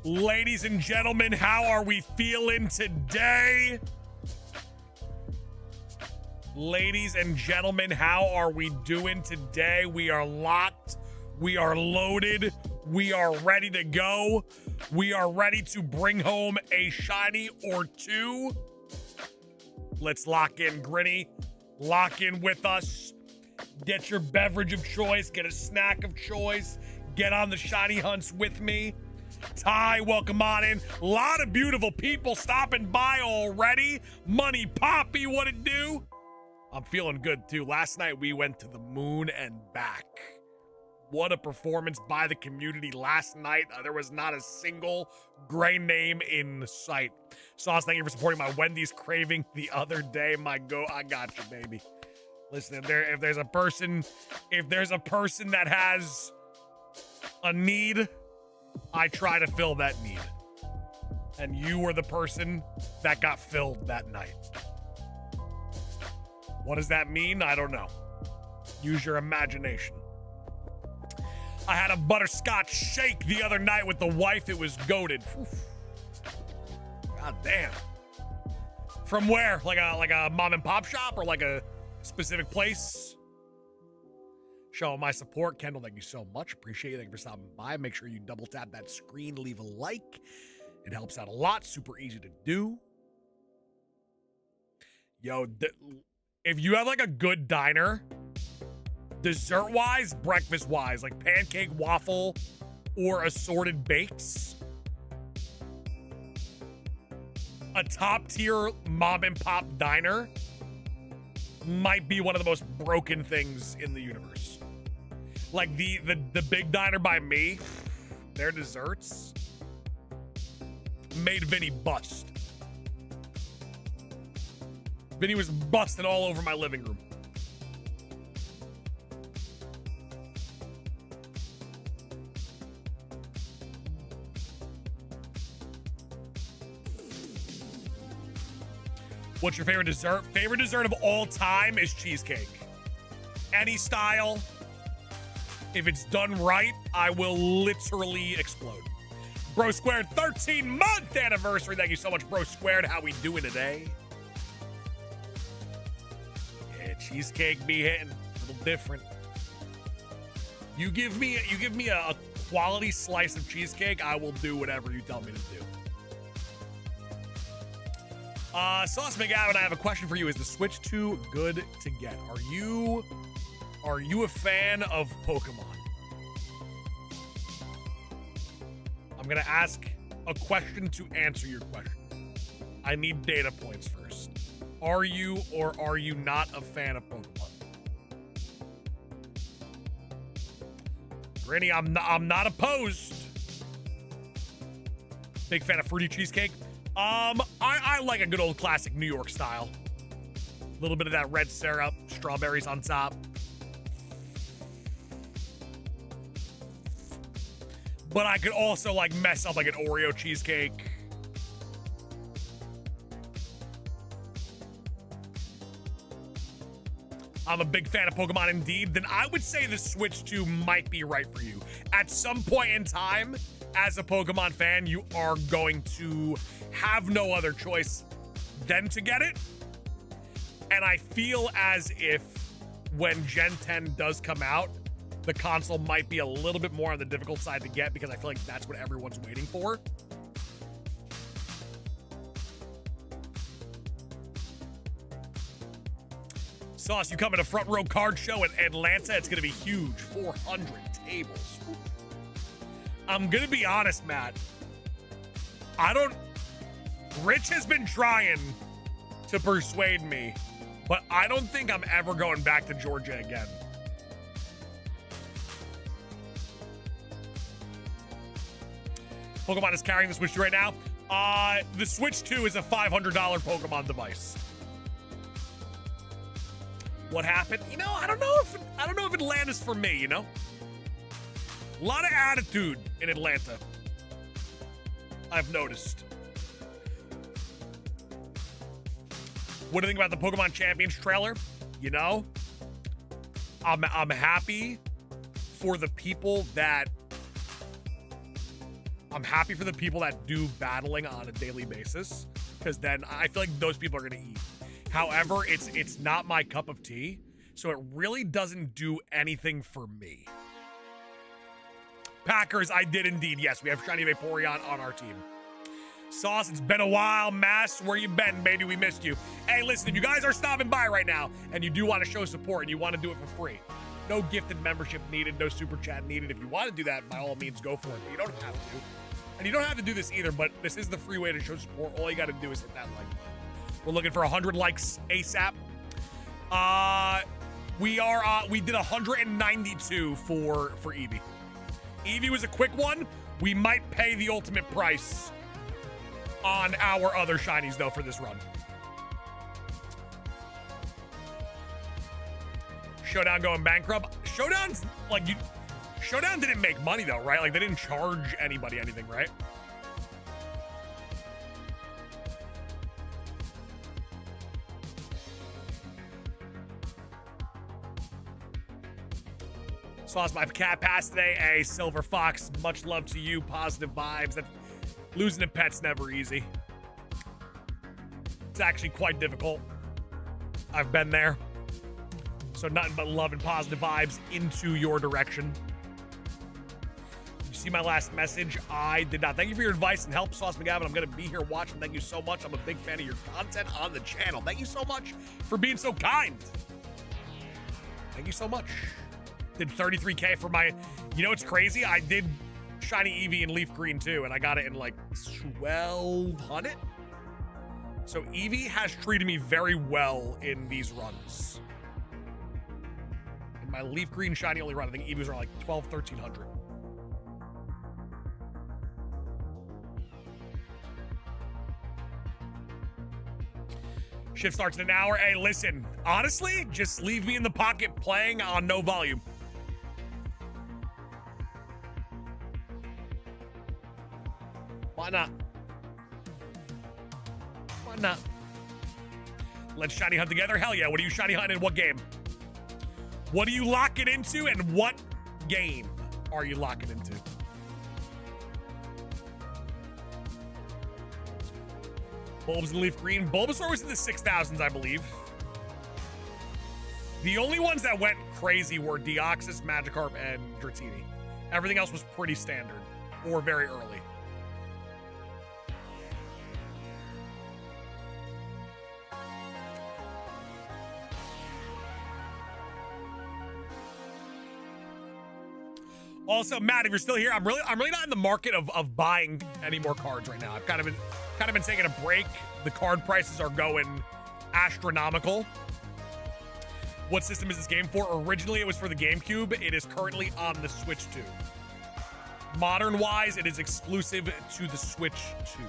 Ladies and gentlemen, how are we feeling today? Ladies and gentlemen, how are we doing today? We are locked. We are loaded. We are ready to go. We are ready to bring home a shiny or two. Let's lock in, Grinny. Lock in with us. Get your beverage of choice. Get a snack of choice. Get on the shiny hunts with me. Ty, welcome on in. A lot of beautiful people stopping by already. Money Poppy, what it do? I'm feeling good too. Last night we went to the moon and back. What a performance by the community last night. There was not a single gray name in sight. Sauce, thank you for supporting my Wendy's craving the other day. I got you, baby. Listen, if there's a person that has a need, I try to fill that need. And you were the person that got filled that night. What does that mean? I don't know. Use your imagination. I had a butterscotch shake the other night with the wife. It was goated. God damn. From where? Like a mom and pop shop or like a specific place? Showing my support. Kendall, thank you so much. Appreciate you. Thank you for stopping by. Make sure you double tap that screen, leave a like. It helps out a lot. Super easy to do. Yo, if you have like a good diner, dessert-wise, breakfast-wise, like pancake, waffle, or assorted bakes, a top-tier mom-and-pop diner might be one of the most broken things in the universe. Like the big diner by me, their desserts made Vinny bust. Vinny was busting all over my living room. What's your favorite dessert? Favorite dessert of all time is cheesecake. Any style. If it's done right, I will literally explode. Bro Squared, 13-month anniversary. Thank you so much, Bro Squared. How we doing today? Yeah, cheesecake be hitting. A little different. You give me a quality slice of cheesecake, I will do whatever you tell me to do. Sauce McGavin, I have a question for you. Is the Switch 2 good to get? Are you a fan of Pokemon? I'm gonna ask a question to answer your question. I need data points first. Are you or are you not a fan of Pokemon? Granny, I'm not opposed. Big fan of fruity cheesecake. I like a good old classic New York style. A little bit of that red syrup, strawberries on top. But I could also like mess up like an Oreo cheesecake. I'm a big fan of Pokemon indeed. Then I would say the Switch 2 might be right for you. At some point in time, as a Pokemon fan, you are going to have no other choice than to get it. And I feel as if when Gen 10 does come out, the console might be a little bit more on the difficult side to get because I feel like that's what everyone's waiting for. Sauce, you come at a front row card show in Atlanta. It's going to be huge. 400 tables. I'm going to be honest, Matt. Rich has been trying to persuade me, but I don't think I'm ever going back to Georgia again. Pokemon is carrying the Switch 2 right now. The Switch 2 is a $500 Pokemon device. What happened? You know, I don't know if Atlanta's for me, you know? A lot of attitude in Atlanta, I've noticed. What do you think about the Pokemon Champions trailer? You know, I'm happy for the people that I'm happy for the people that do battling on a daily basis, because then I feel like those people are gonna eat. However, it's not my cup of tea, so it really doesn't do anything for me. Packers, I did indeed. Yes, we have Shiny Vaporeon on our team. Sauce, it's been a while. Mass, where you been, baby? We missed you. Hey, listen, if you guys are stopping by right now and you do want to show support and you want to do it for free, no gifted membership needed, no super chat needed. If you want to do that, by all means, go for it. But you don't have to. And you don't have to do this either, but this is the free way to show support. All you got to do is hit that like button. We're looking for 100 likes ASAP. We did 192 for Eevee. Eevee was a quick one. We might pay the ultimate price on our other shinies though for this run. Showdown going bankrupt. Showdown's like Showdown didn't make money though, right? Like they didn't charge anybody anything, right? Lost my cat pass today. Hey, Silver Fox, much love to you. Positive vibes. Losing a pet's never easy. It's actually quite difficult. I've been there. So nothing but love and positive vibes into your direction. Did you see my last message? I did not. Thank you for your advice and help, Sauce McGavin. I'm going to be here watching. Thank you so much. I'm a big fan of your content on the channel. Thank you so much for being so kind. Thank you so much. Did 33K for my, you know, it's crazy. I did Shiny Eevee in Leaf Green too, and I got it in like 1,200. So Eevee has treated me very well in these runs. In my Leaf Green Shiny only run, I think Eevees are like 1,200, 1,300. Shift starts in an hour. Hey, listen, honestly, just leave me in the pocket playing on no volume. Why not? Why not? Let's shiny hunt together. Hell yeah. What are you shiny hunting in what game? What are you locking into and what game are you locking into? Bulbs and Leaf Green. Bulbasaur was in the 6,000s, I believe. The only ones that went crazy were Deoxys, Magikarp, and Dratini. Everything else was pretty standard or very early. Also, Matt, if you're still here, I'm really not in the market of buying any more cards right now. I've kind of been taking a break. The card prices are going astronomical. What system is this game for? Originally, it was for the GameCube. It is currently on the Switch 2. Modern-wise, it is exclusive to the Switch 2.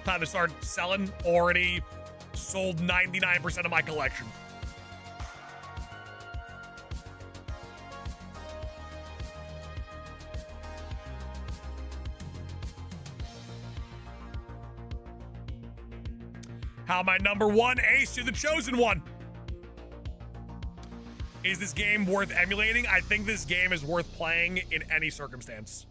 Time to start selling. Already sold 99% of my collection. How my number one? Ace, you're the chosen one. Is this game worth emulating? I think this game is worth playing in any circumstance.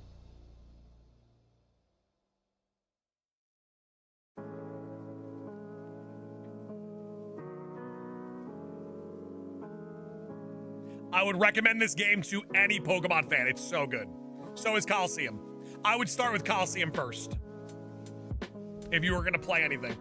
I would recommend this game to any Pokemon fan. It's so good. So is Coliseum. I would start with Coliseum first if you were going to play anything.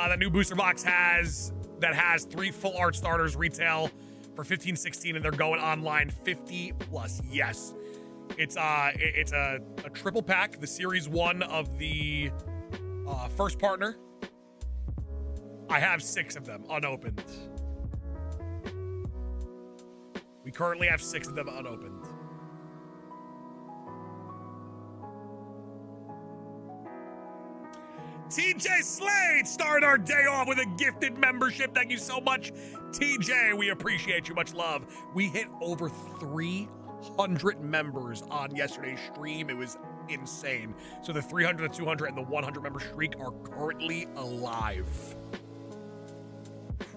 The new booster box has 3 full art starters retail for $15.16, and they're going online 50 plus. Yes, it's a triple pack, the series 1 of the first partner. I have 6 of them unopened. We currently have 6 of them unopened. TJ Slade started our day off with a gifted membership. Thank you so much, TJ. We appreciate you. Much love. We hit over 300 300 members on yesterday's stream. It was insane. So the 300, the 200, and the 100 member streak are currently alive.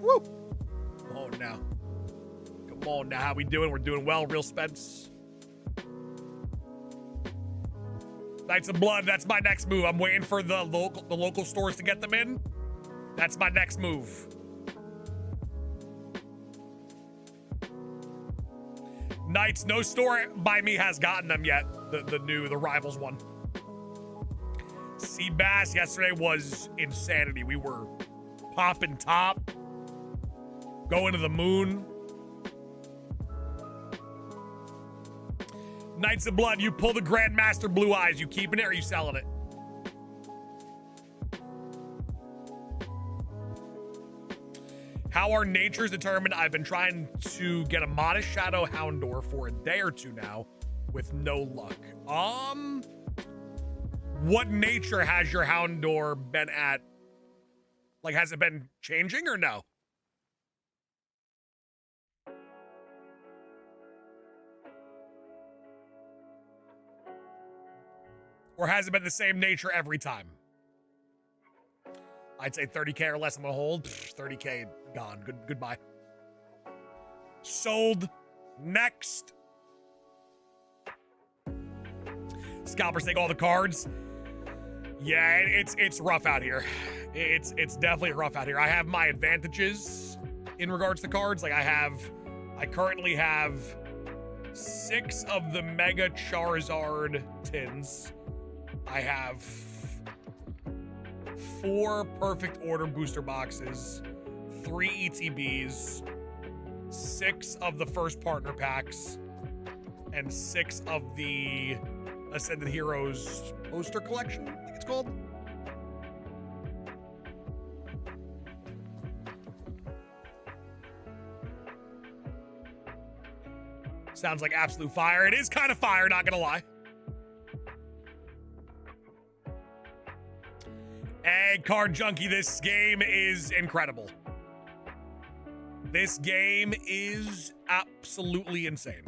Woo! Come on now. Come on now. How we doing? We're doing well, Real Spence. Knights of Blood, that's my next move. I'm waiting for the local stores to get them in. That's my next move. Knights, no store by me has gotten them yet. The Rivals one. Sea Bass yesterday was insanity. We were popping top, going to the moon. Knights of Blood, you pull the Grandmaster Blue Eyes. You keeping it or you selling it? How our natures determined? I've been trying to get a Modest Shadow Houndor for a day or two now with no luck. What nature has your Houndor been at? Like, has it been changing or no? Or has it been the same nature every time? I'd say 30K or less I'm gonna hold. 30K gone. Goodbye. Sold. Next. Scalpers take all the cards. Yeah, it's rough out here. It's definitely rough out here. I have my advantages in regards to cards. Like I currently have 6 of the Mega Charizard tins. I have 4 Perfect Order booster boxes, 3 ETBs, 6 of the first partner packs, and 6 of the Ascended Heroes poster collection, I think it's called. Sounds like absolute fire. It is kind of fire, not gonna lie. Hey, Card Junkie, this game is incredible. This game is absolutely insane.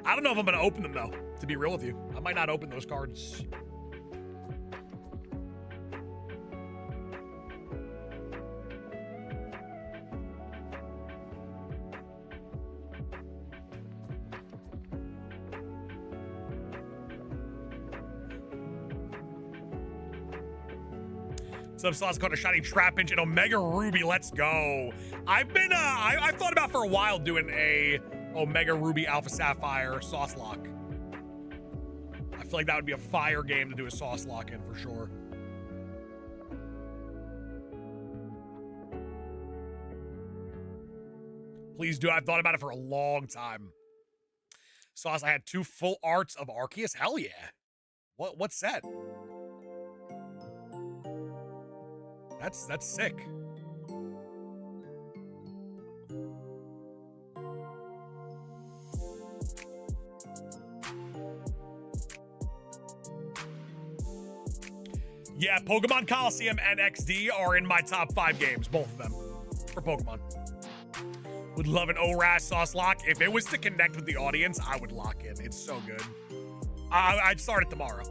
I don't know if I'm going to open them, though, to be real with you. I might not open those cards. Some sauce called a shiny Trapinch and Omega Ruby. Let's go. I've thought about for a while doing a Omega Ruby Alpha Sapphire sauce lock. I feel like that would be a fire game to do a sauce lock in for sure. Please do. I've thought about it for a long time. Sauce, I had 2 full arts of Arceus. Hell yeah. What's that? That's sick. Yeah, Pokemon Coliseum and XD are in my top 5 games, both of them, for Pokemon. Would love an ORAS sauce lock. If it was to connect with the audience, I would lock in. It's so good. I'd start it tomorrow.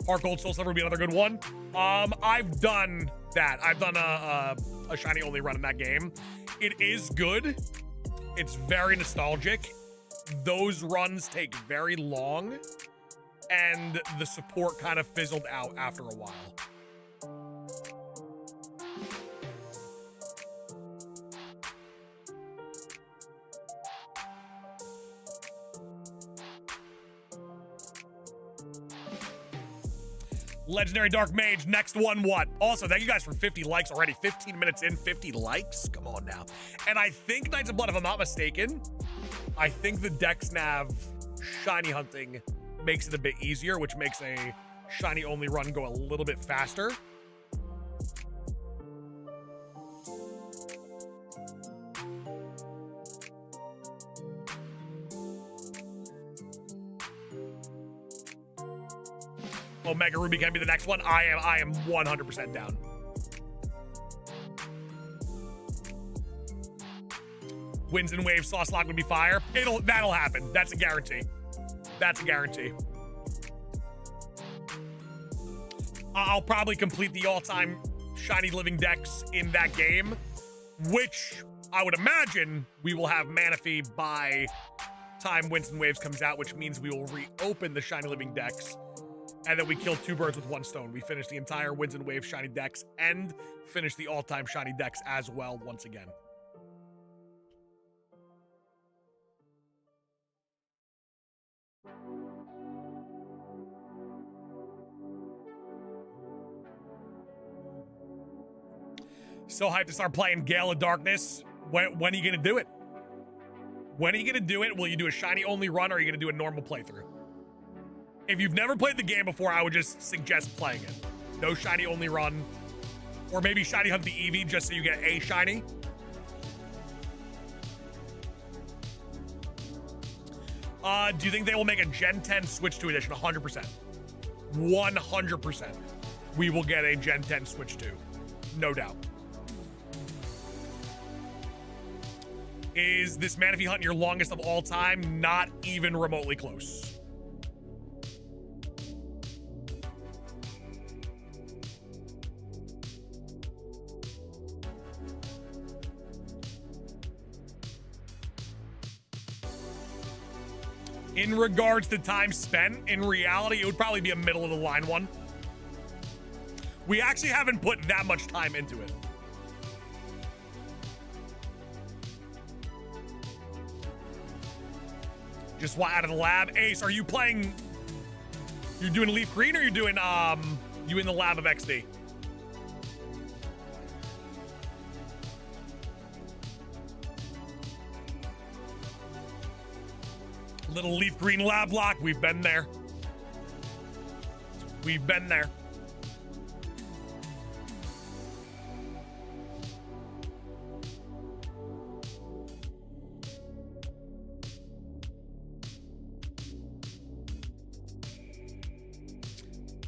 Heart Gold Soul Silver would be another good one. I've done that. I've done a shiny only run in that game. It is good. It's very nostalgic. Those runs take very long, and the support kind of fizzled out after a while. Legendary Dark Mage, next one what? Also, thank you guys for 50 likes already. 15 minutes in, 50 likes? Come on now. And I think Knights of Blood, if I'm not mistaken, I think the Dex Nav shiny hunting makes it a bit easier, which makes a shiny only run go a little bit faster. Omega Ruby can be the next one. I am 100% down. Winds and waves, sauce lock would be fire. That'll happen. That's a guarantee. That's a guarantee. I'll probably complete the all-time shiny living dex in that game, which I would imagine we will have Manaphy by time Winds and Waves comes out, which means we will reopen the shiny living dex, and then we kill two birds with one stone. We finish the entire Winds and Waves shiny dex and finish the all-time shiny dex as well once again. So hyped to start playing Gale of Darkness. When are you going to do it? When are you going to do it? Will you do a shiny only run, or are you going to do a normal playthrough? If you've never played the game before, I would just suggest playing it. No shiny only run. Or maybe shiny hunt the Eevee just so you get a shiny. Do you think they will make a Gen 10 Switch 2 edition? 100%. 100%. We will get a Gen 10 Switch 2. No doubt. Is this Manaphy hunt your longest of all time? Not even remotely close. In regards to time spent, in reality, it would probably be a middle of the line one. We actually haven't put that much time into it. Just out of the lab. Ace, are you playing? You're doing Leaf Green, or you're doing you in the lab of XD? Little Leaf Green lab lock. We've been there. We've been there.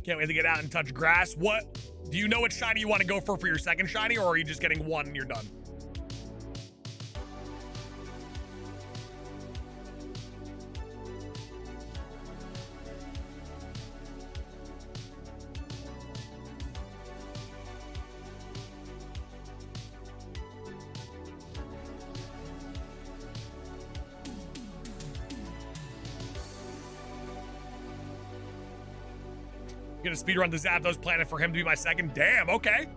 Can't wait to get out and touch grass. What? Do you know what shiny you want to go for your second shiny, or are you just getting one and you're done? Gonna speedrun the Zapdos planet for him to be my second. Damn, okay.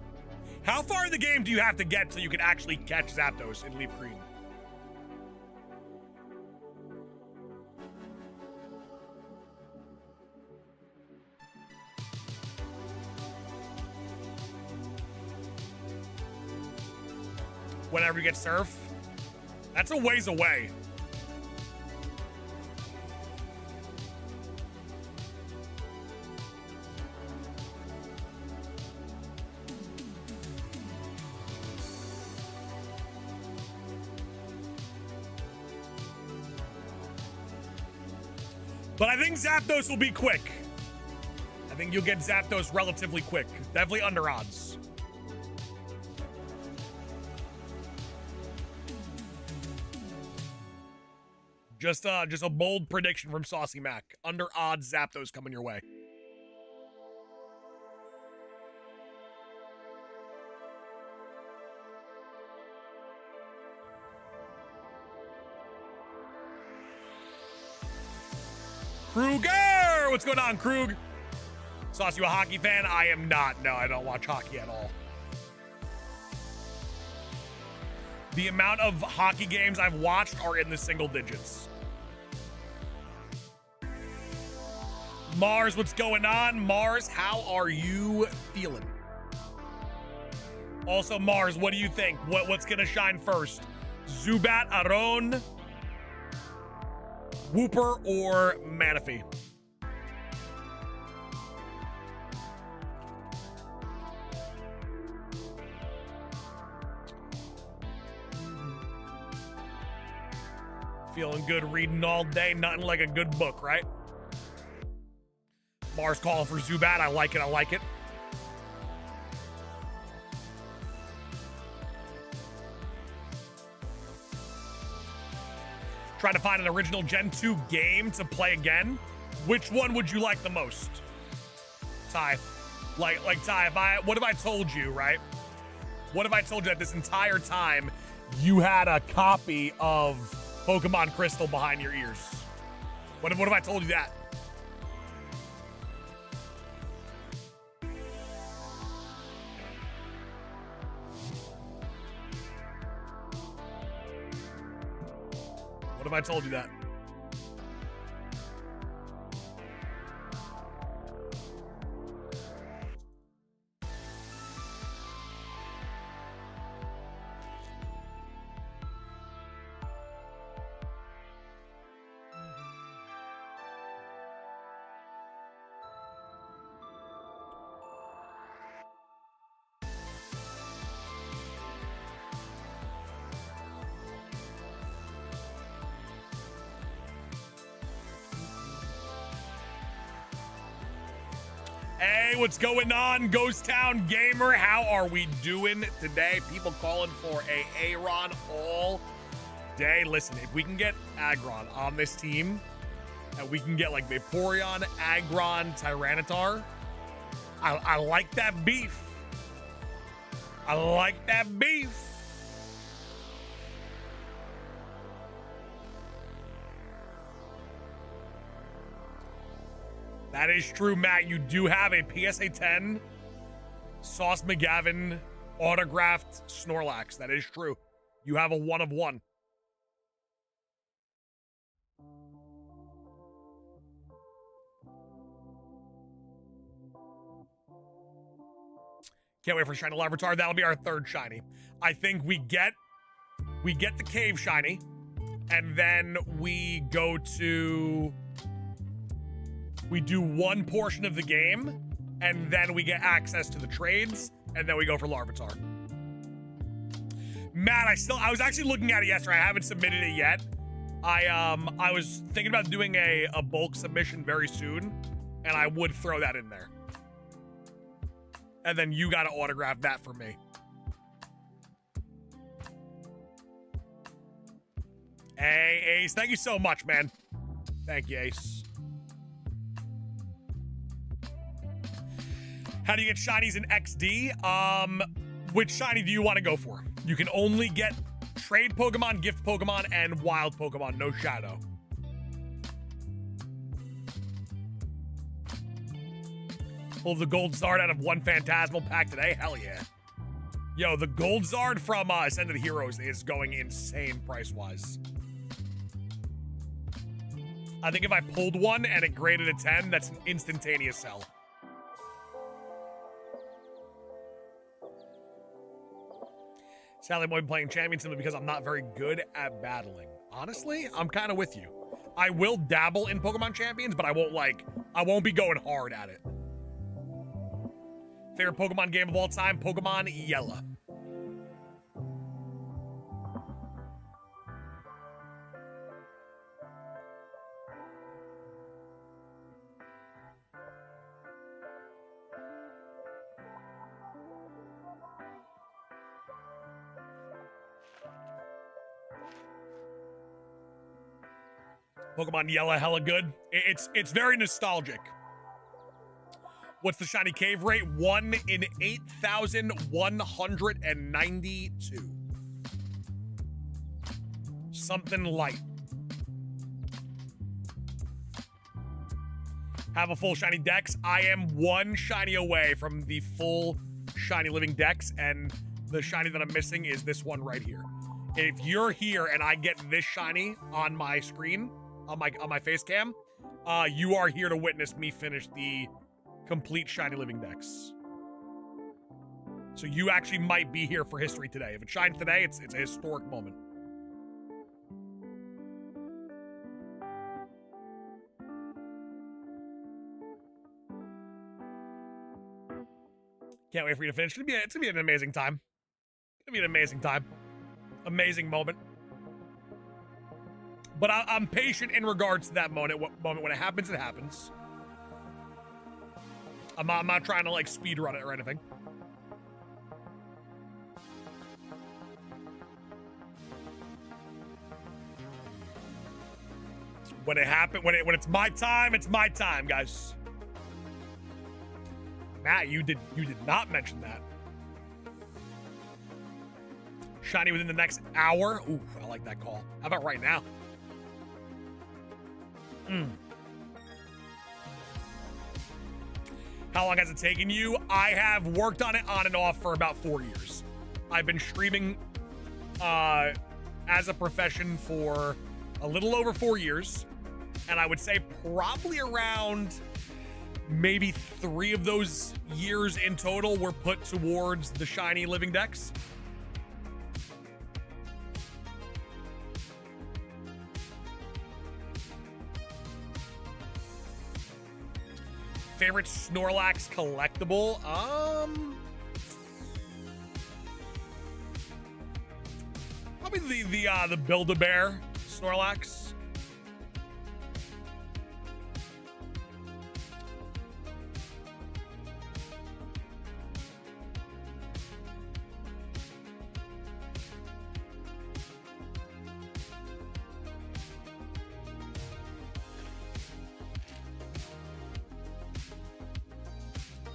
How far in the game do you have to get so you can actually catch Zapdos in Leaf Green? Whenever you get Surf? That's a ways away. But I think Zapdos will be quick. I think you'll get Zapdos relatively quick. Definitely under odds. Just a bold prediction from Saucy Mac. Under odds, Zapdos coming your way. Kruger! What's going on, Krug? Sauce, you a hockey fan? I am not. No, I don't watch hockey at all. The amount of hockey games I've watched are in the single digits. Mars, what's going on? Mars, how are you feeling? Also, Mars, what do you think? What's gonna shine first? Zubat, Aron, Wooper, or Manaphy? Feeling good reading all day. Nothing like a good book, right? Mars calling for Zubat. I like it. I like it. trying to find an original Gen 2 game to play again, which one would you like the most? Ty. Like Ty, what if I told you, right? What if I told you that this entire time you had a copy of Pokemon Crystal behind your ears? What if I told you that? What if I told you that? Hey, what's going on, Ghost Town Gamer? How are we doing today? People calling for a Aaron all day. Listen, if we can get Aggron on this team, and we can get like Vaporeon, Aggron, Tyranitar, I like that beef. I like that beef. That is true, Matt. You do have a PSA 10 Sauce McGavin autographed Snorlax. That is true. You have a 1 of 1. Can't wait for Shiny Larvitar. That'll be our 3rd shiny. I think we get the cave shiny, and then we go to... We do one portion of the game, and then we get access to the trades, and then we go for Larvitar. Matt, I was actually looking at it yesterday. I haven't submitted it yet. I was thinking about doing a bulk submission very soon, and I would throw that in there. And then you gotta autograph that for me. Hey, Ace, thank you so much, man. Thank you, Ace. How do you get shinies in XD? Which shiny do you want to go for? You can only get trade Pokemon, gift Pokemon, and wild Pokemon, no shadow. Pull the Gold Zard out of one Phantasmal pack today? Hell yeah. Yo, the Gold Zard from Ascended Heroes is going insane price-wise. I think if I pulled one and it graded a 10, that's an instantaneous sell. Sadly, I'm only playing champion simply because I'm not very good at battling. Honestly, I'm kind of with you. I will dabble in Pokemon Champions, but I won't be going hard at it. Favorite Pokemon game of all time, Pokemon Yellow. Pokemon Yellow, hella good. It's very nostalgic. What's the shiny cave rate? 1 in 8,192. Something light. Have a full shiny dex. I am 1 shiny away from the full shiny living dex, and the shiny that I'm missing is this one right here. If you're here and I get this shiny on my screen, on my face cam, you are here to witness me finish the complete shiny living dex. So you actually might be here for history today. If it shines today, it's a historic moment. Can't wait for you to finish. It's gonna be an amazing time. It's gonna be an amazing time. Amazing moment. But I'm patient in regards to that moment. When it happens, it happens. I'm not trying to like speed run it or anything. When it happened, when it's my time, guys. Matt, you did not mention that. Shiny within the next hour. Ooh, I like that call. How about right now? How long has it taken you? I have worked on it on and off for about 4 years. I've been streaming as a profession for a little over 4 years. And I would say probably around maybe 3 of those years in total were put towards the shiny living decks. Favorite Snorlax collectible? Probably the Build-A-Bear Snorlax.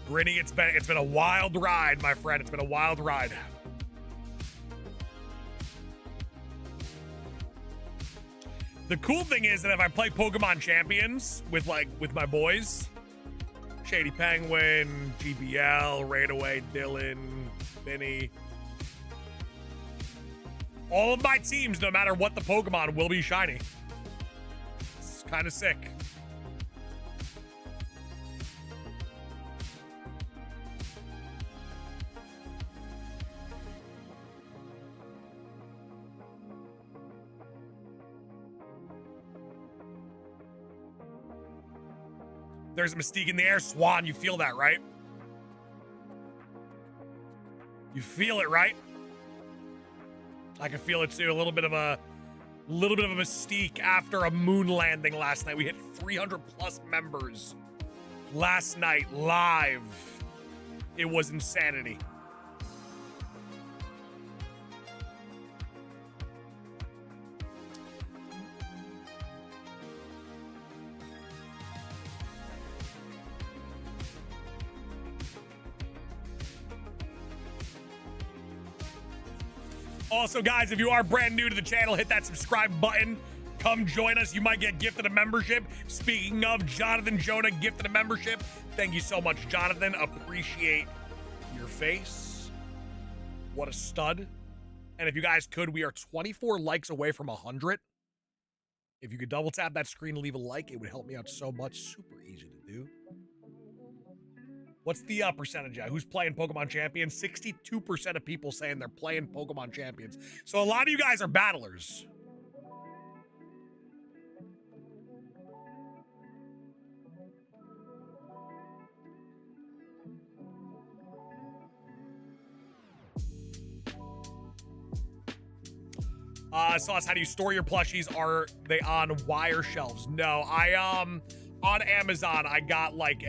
Grinny, it's been a wild ride, my friend. It's been a wild ride. The cool thing is that if I play Pokemon Champions with my boys, Shady Penguin, GBL, Raidaway, Dylan, Vinny, all of my teams, no matter what the Pokemon, will be shiny. It's kind of sick. There's a Mystique in the air. Swan, you feel that, right? You feel it, right? I can feel it too. A little bit of a Mystique after a moon landing last night. We hit 300 plus members last night live. It was insanity. Also, guys, if you are brand new to the channel, hit that subscribe button. Come join us. You might get gifted a membership. Speaking of, Jonathan Jonah gifted a membership. Thank you so much, Jonathan. Appreciate your face. What a stud. And if you guys could, we are 24 likes away from 100. If you could double tap that screen and leave a like, it would help me out so much. Super easy to do. What's the percentage at? Who's playing Pokemon Champions? 62% of people saying they're playing Pokemon Champions. So a lot of you guys are battlers. Sauce, how do you store your plushies? Are they on wire shelves? No, on Amazon, I got like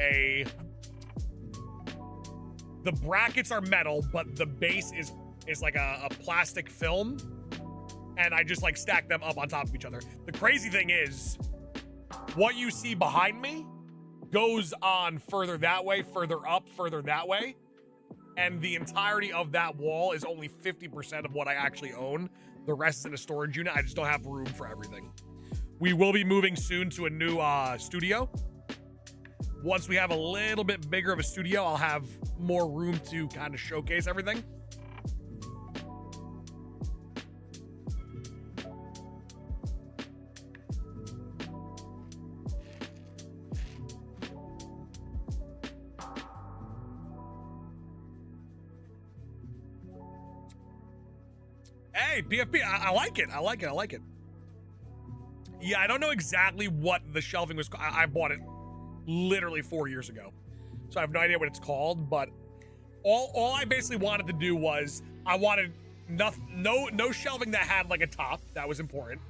the brackets are metal, but the base is like a plastic film, and I just like stack them up on top of each other. The crazy thing is, what you see behind me goes on further that way, further up, further that way, and the entirety of that wall is only 50% of what I actually own. The rest is in a storage unit. I just don't have room for everything. We will be moving soon to a new studio. Once we have a little bit bigger of a studio, I'll have more room to kind of showcase everything. Hey, PFP, I like it. I like it. Yeah, I don't know exactly what the shelving was. I bought it literally 4 years ago, so I have no idea what it's called, but all I basically wanted to do was I wanted no shelving that had like a top. That was important,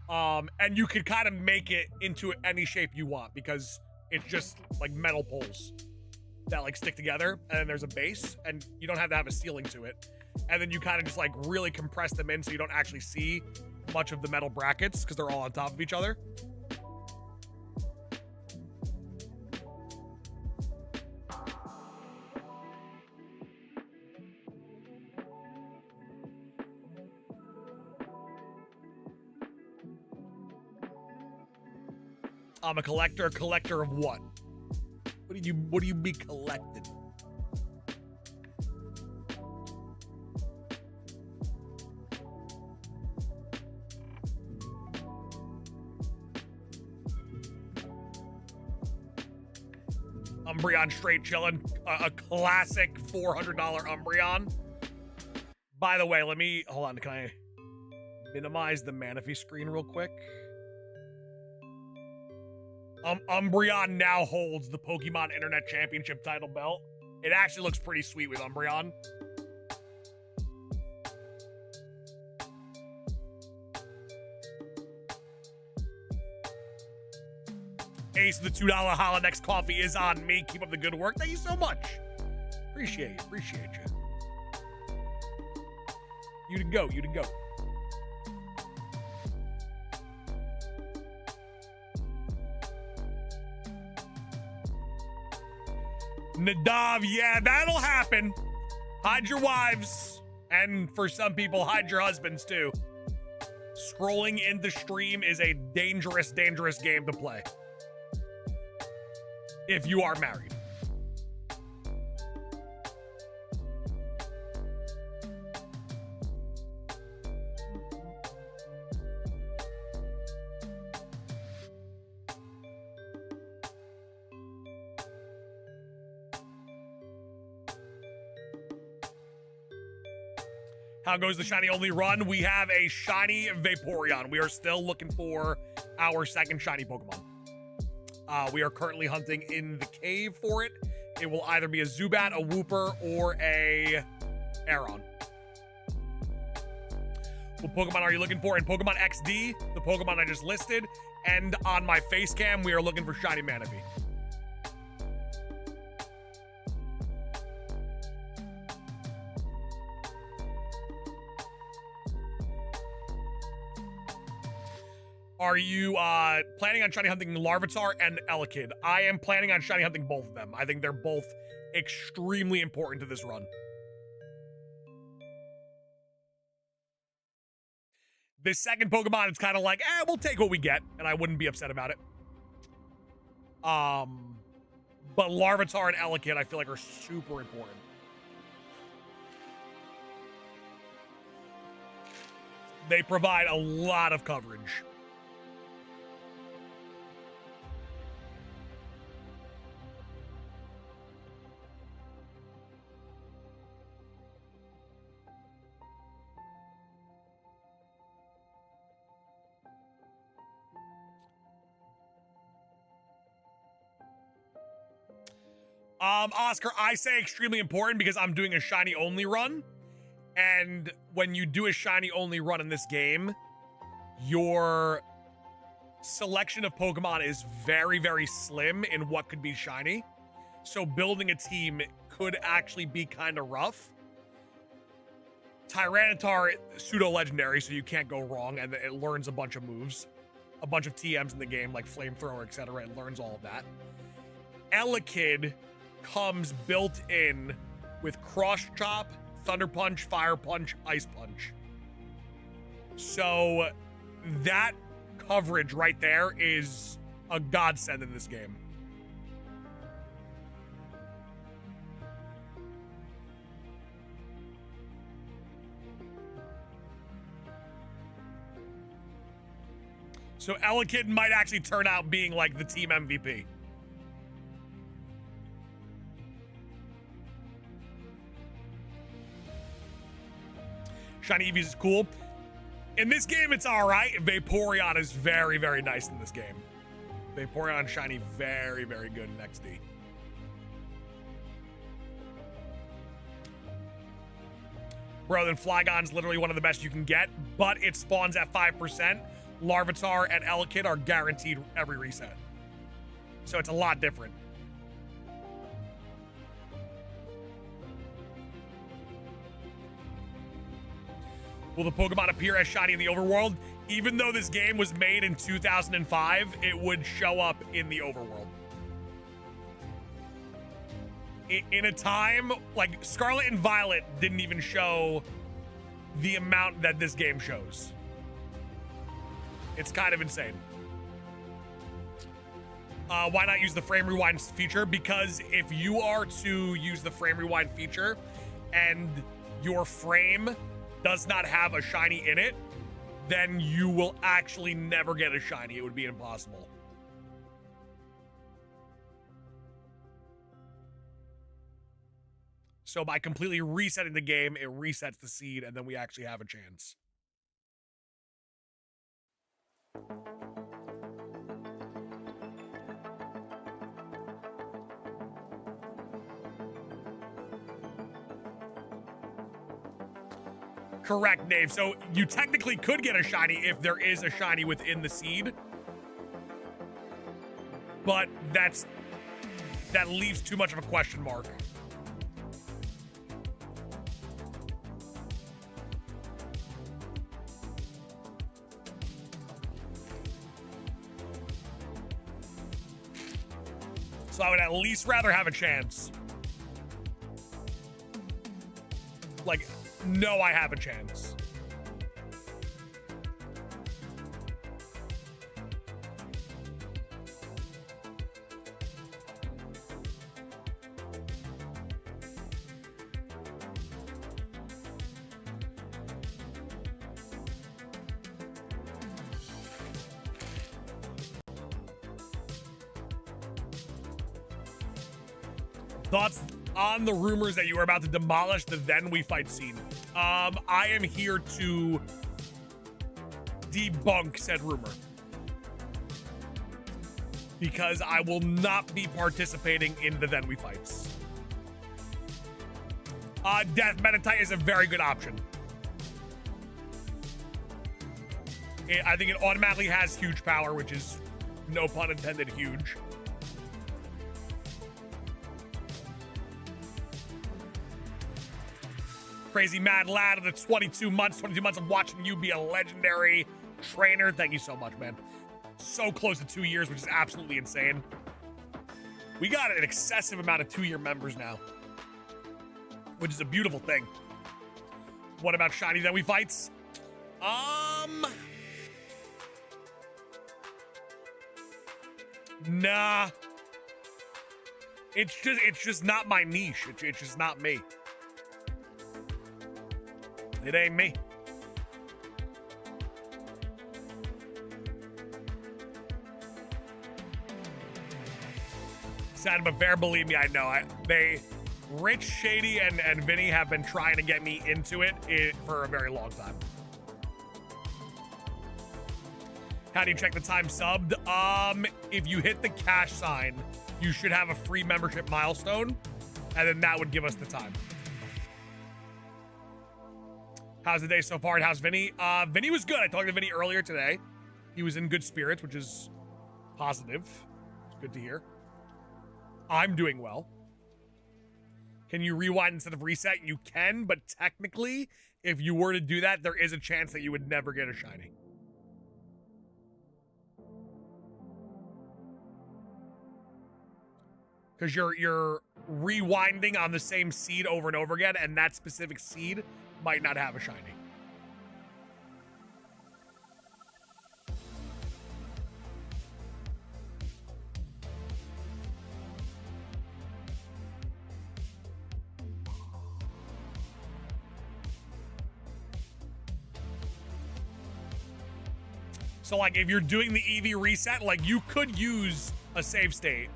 and you could kind of make it into any shape you want, because it's just like metal poles that like stick together, and then there's a base, and you don't have to have a ceiling to it, and then you kind of just like really compress them in so you don't actually see much of the metal brackets because they're all on top of each other. I'm a collector. A collector of what? What do you be collecting? Umbreon straight chilling. A classic $400 Umbreon. By the way, let me hold on. Can I minimize the Manaphy screen real quick? Umbreon now holds the Pokemon Internet Championship title belt. It actually looks pretty sweet with Umbreon. Ace, the $2 Holonex coffee is on me. Keep up the good work. Thank you so much. Appreciate you. Appreciate you. You to go. You to go. Nadav, yeah, that'll happen. Hide your wives. And for some people, hide your husbands too. Scrolling in the stream is a dangerous, dangerous game to play. If you are married. How goes the shiny only run? We have a shiny Vaporeon. We are still looking for our second shiny Pokemon. We are currently hunting in the cave for it. It will either be a Zubat, a Wooper, or a Aeron. What Pokemon are you looking for? In Pokemon XD, the Pokemon I just listed, and on my face cam, we are looking for shiny Manaphy. Are you planning on shiny hunting Larvitar and Elekid? I am planning on shiny hunting both of them. I think they're both extremely important to this run. This second Pokemon, it's kind of like, we'll take what we get, and I wouldn't be upset about it. But Larvitar and Elekid, I feel like, are super important. They provide a lot of coverage. Oscar, I say extremely important because I'm doing a shiny only run. And when you do a shiny only run in this game, your selection of Pokemon is very, very slim in what could be shiny. So building a team could actually be kind of rough. Tyranitar, pseudo-legendary, so you can't go wrong, and it learns a bunch of moves. A bunch of TMs in the game, like Flamethrower, etc. It learns all of that. Elekid comes built in with Cross Chop, Thunder Punch, Fire Punch, Ice Punch. So that coverage right there is a godsend in this game. So Elekid might actually turn out being like the team MVP. Shiny Eevees is cool. In this game, it's all right. Vaporeon is very, very nice in this game. Vaporeon and Shiny, very, very good in XD. Bro, then Flygon's literally one of the best you can get, but it spawns at 5%. Larvitar and Elekid are guaranteed every reset. So it's a lot different. Will the Pokemon appear as shiny in the overworld? Even though this game was made in 2005, it would show up in the overworld. In a time, like Scarlet and Violet didn't even show the amount that this game shows. It's kind of insane. Why not use the frame rewind feature? Because if you are to use the frame rewind feature and your frame does not have a shiny in it, then you will actually never get a shiny. It would be impossible. So by completely resetting the game, it resets the seed, and then we actually have a chance. Correct, Dave. So you technically could get a shiny if there is a shiny within the seed. But that leaves too much of a question mark. So I would at least rather have a chance. Like, no, I have a chance. Thoughts on the rumors that you are about to demolish the Then We Fight scene? I am here to debunk said rumor, because I will not be participating in the Then We Fights. Death Meditite is a very good option. I think it automatically has huge power, which is, no pun intended, huge. Crazy Mad Lad of the 22 months of watching you be a legendary trainer. Thank you so much, man. So close to 2 years, which is absolutely insane. We got an excessive amount of 2-year members now, which is a beautiful thing. What about Shiny Then We Fights? Nah. It's just not my niche. It's just not me. It ain't me. Sad but fair, believe me, I know. Rich, Shady, and Vinny have been trying to get me into it for a very long time. How do you check the time subbed? If you hit the cash sign, you should have a free membership milestone, and then that would give us the time. How's the day so far, and how's Vinny? Vinny was good. I talked to Vinny earlier today. He was in good spirits, which is positive. It's good to hear. I'm doing well. Can you rewind instead of reset? You can, but technically, if you were to do that, there is a chance that you would never get a shiny. Because you're rewinding on the same seed over and over again, and that specific seed might not have a shiny. So, like, if you're doing the EV reset, like, you could use a save state,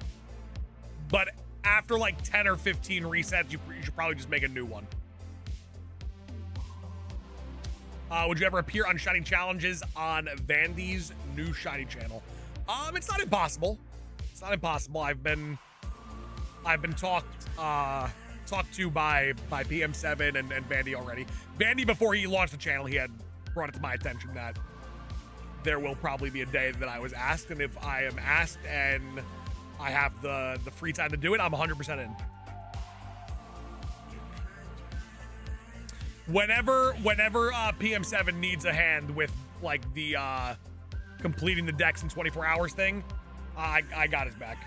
but after, like, 10 or 15 resets, you should probably just make a new one. Would you ever appear on Shiny Challenges on Vandy's new Shiny channel? It's not impossible. It's not impossible. I've been talked to by PM7 and Vandy already. Vandy, before he launched the channel, he had brought it to my attention that there will probably be a day that I was asked, and if I am asked and I have the free time to do it, I'm 100% in. Whenever PM7 needs a hand with, like, the completing the decks in 24 hours thing, I got his back.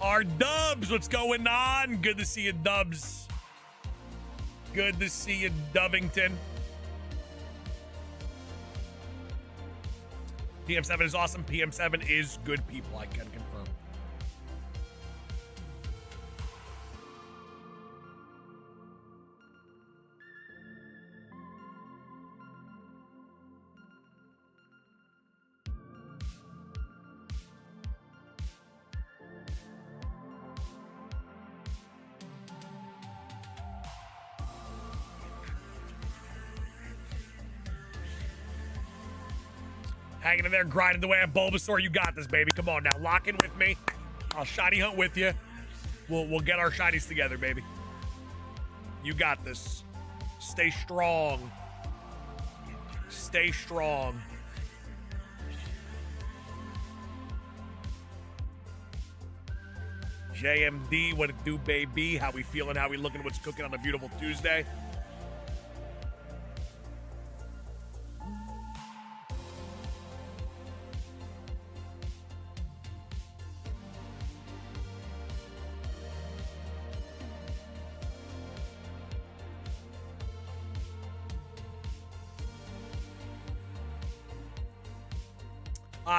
Our Dubs, what's going on? Good to see you, Dubs. Good to see you, Dubbington. PM7 is awesome. PM7 is good people, I can confirm. Hanging in there, grinding away at Bulbasaur. You got this, baby. Come on now. Lock in with me. I'll shiny hunt with you. We'll get our shinies together, baby. You got this. Stay strong. Stay strong. JMD, what it do, baby? How we feeling? How we looking? What's cooking on a beautiful Tuesday?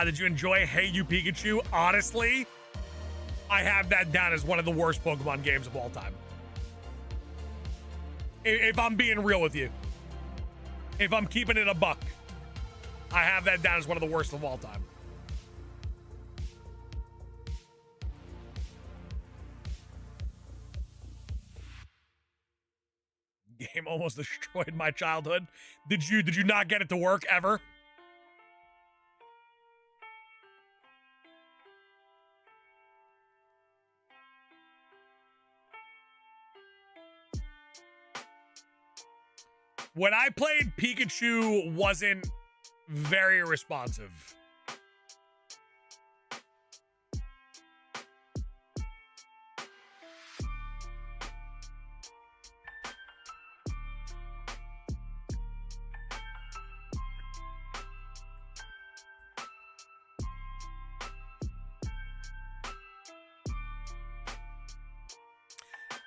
Did you enjoy Hey You Pikachu? Honestly, I have that down as one of the worst Pokemon games of all time. If I'm being real with you. If I'm keeping it a buck. I have that down as one of the worst of all time. Game almost destroyed my childhood. Did you not get it to work ever? When I played, Pikachu wasn't very responsive.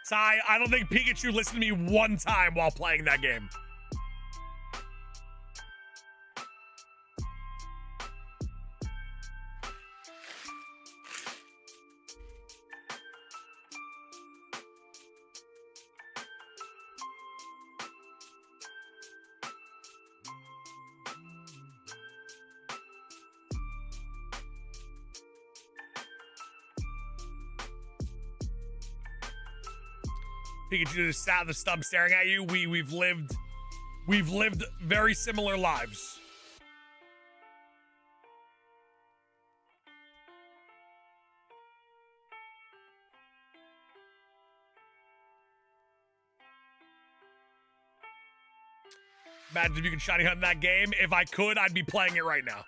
So I don't think Pikachu listened to me one time while playing that game. Pikachu just sat on the stump staring at you. We've lived very similar lives. Imagine if you could shiny hunt in that game. If I could, I'd be playing it right now.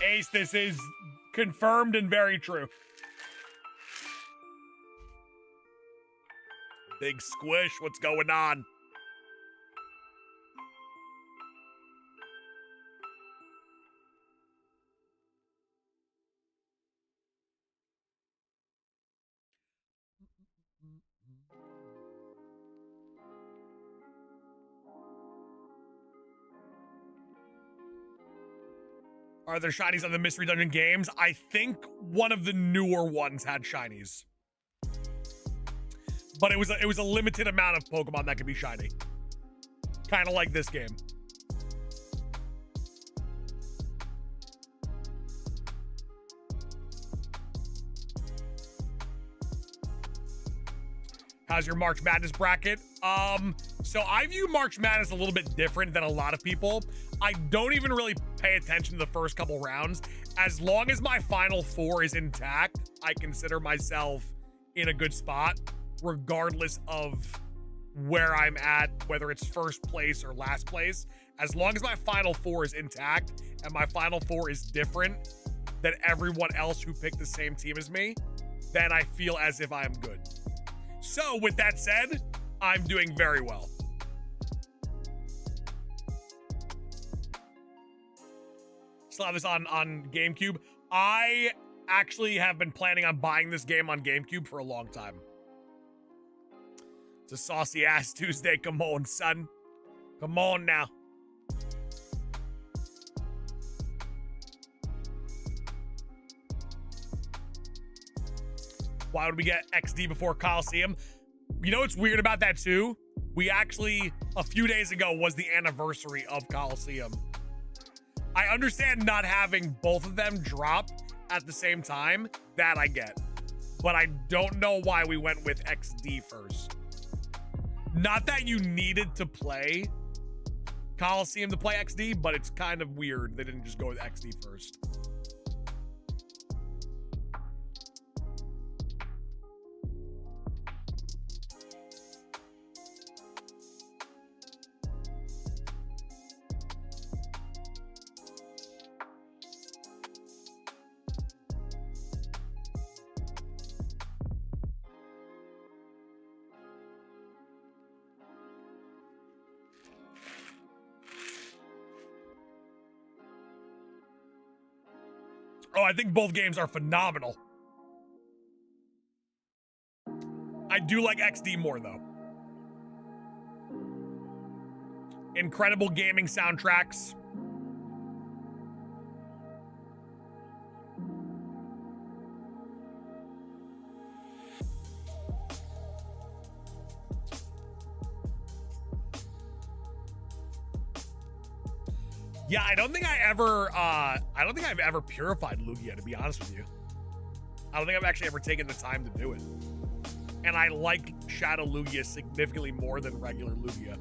Ace, this is confirmed and very true. Big Squish, what's going on? Are there shinies on the Mystery Dungeon games? I think one of the newer ones had shinies. But it was a limited amount of Pokemon that could be shiny. Kind of like this game. How's your March Madness bracket? So I view March Madness a little bit different than a lot of people. I don't even really pay attention to the first couple rounds. As long as my final four is intact, I consider myself in a good spot, regardless of where I'm at, whether it's first place or last place. As long as my final four is intact and my final four is different than everyone else who picked the same team as me, then I feel as if I'm good. So with that said, I'm doing very well. Still have this on GameCube. I actually have been planning on buying this game on GameCube for a long time. It's a saucy ass Tuesday. Come on, son. Come on now. Why would we get XD before Coliseum? You know what's weird about that too? We actually, a few days ago was the anniversary of Coliseum. I understand not having both of them drop at the same time. That I get. But I don't know why we went with XD first. Not that you needed to play Coliseum to play XD, but it's kind of weird they didn't just go with XD first. Oh, I think both games are phenomenal. I do like XD more, though. Incredible gaming soundtracks. Yeah, I don't think I've ever purified Lugia, to be honest with you. I don't think I've actually ever taken the time to do it. And I like Shadow Lugia significantly more than regular Lugia.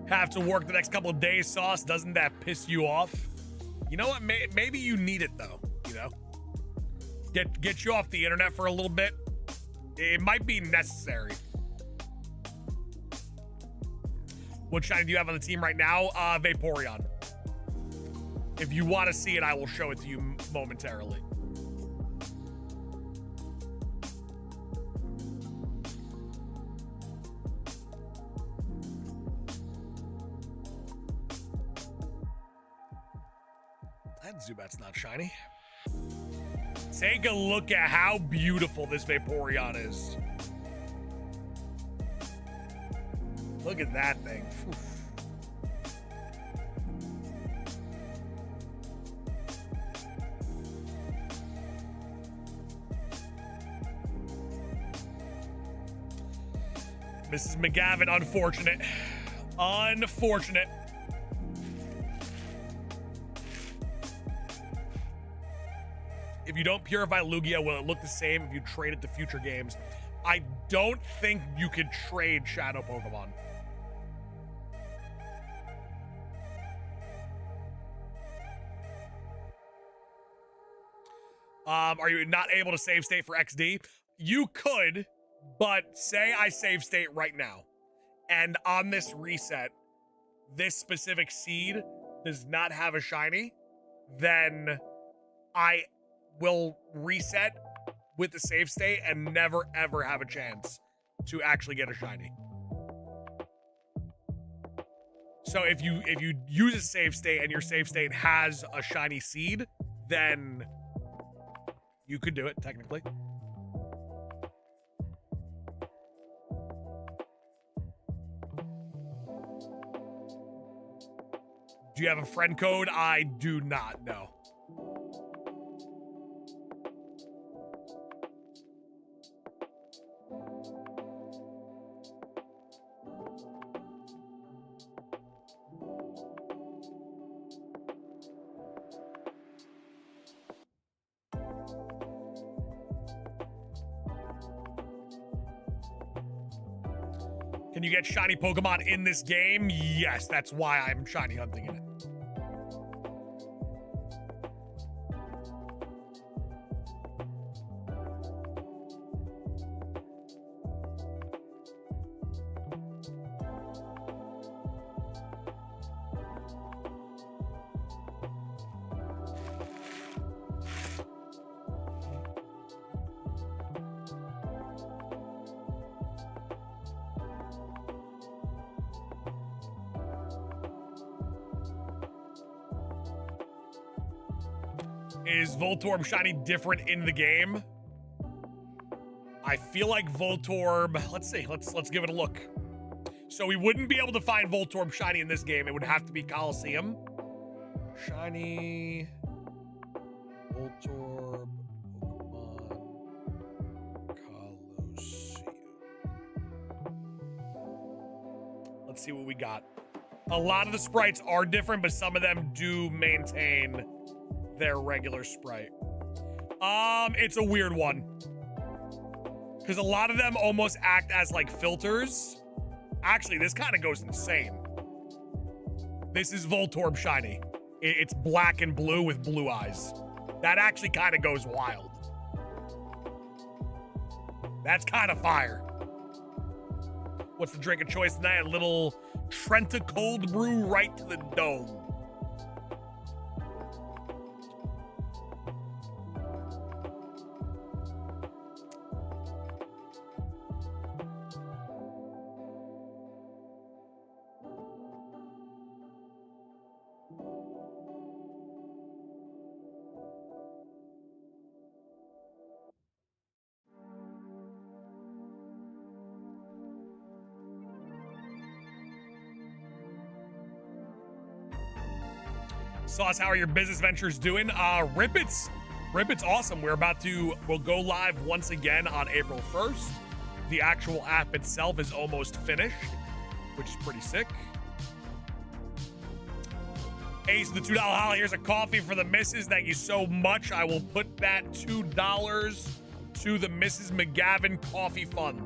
Have to work the next couple of days, Sauce. Doesn't that piss you off? You know what? Maybe you need it, though. You know? Get you off the internet for a little bit. It might be necessary. What shiny do you have on the team right now? Vaporeon. If you want to see it, I will show it to you momentarily. Zubat's not shiny. Take a look at how beautiful this Vaporeon is. Look at that thing. Oof. Mrs. McGavin, unfortunate. Unfortunate. If you don't purify Lugia, will it look the same if you trade it to future games? I don't think you could trade Shadow Pokemon. Are you not able to save state for XD? You could, but say I save state right now, and on this reset, this specific seed does not have a shiny, then I will reset with the save state and never ever have a chance to actually get a shiny. So if you use a save state and your save state has a shiny seed, then you could do it technically. Do you have a friend code? I do not know. Can you get shiny Pokemon in this game? Yes, that's why I'm shiny hunting in it. Is Voltorb shiny different in the game? I feel like Voltorb, let's see, let's give it a look. So we wouldn't be able to find Voltorb shiny in this game. It would have to be Coliseum. Shiny Voltorb Pokemon Coliseum. Let's see what we got. A lot of the sprites are different, but some of them do maintain their regular sprite. It's a weird one. Because a lot of them almost act as like filters. Actually, this kind of goes insane. This is Voltorb shiny. It's black and blue with blue eyes. That actually kind of goes wild. That's kind of fire. What's the drink of choice tonight? A little Trenta cold brew right to the dome. Sauce, how are your business ventures doing? Rippet's awesome. We'll go live once again on April 1st. The actual app itself is almost finished, which is pretty sick. Ace, the $2 holla. Here's a coffee for the missus. Thank you so much. I will put that $2 to the Mrs. McGavin Coffee Fund.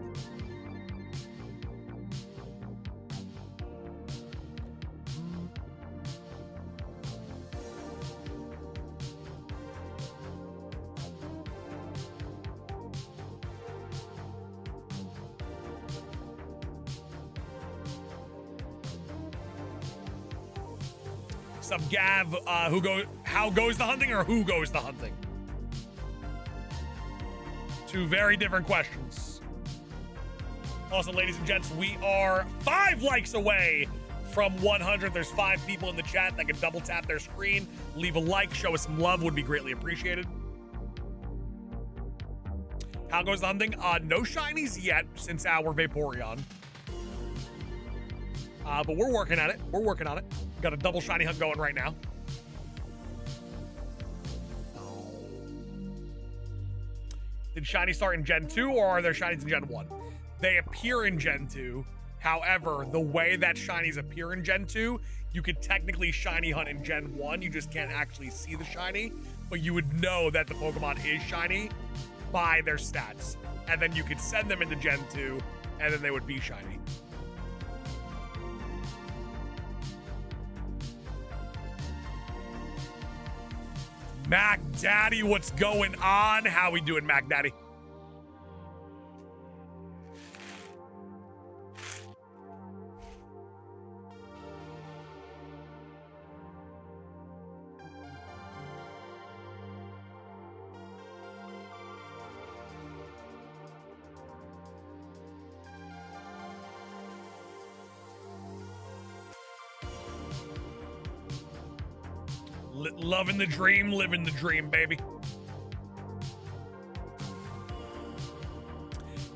What's up, Gav? How goes the hunting or who goes the hunting? Two very different questions. Also, ladies and gents, we are 5 likes away from 100. There's 5 people in the chat that can double tap their screen, leave a like, show us some love, would be greatly appreciated. How goes the hunting? No shinies yet since our Vaporeon. But we're working at it. We're working on it. Got a double shiny hunt going right now. Did shiny start in Gen 2 or are there shinies in Gen 1? They appear in Gen 2. However, the way that shinies appear in Gen 2, you could technically shiny hunt in Gen 1. You just can't actually see the shiny, but you would know that the Pokemon is shiny by their stats. And then you could send them into Gen 2, and then they would be shiny. Mac Daddy, what's going on? How we doing, Mac Daddy? Loving the dream, living the dream, baby.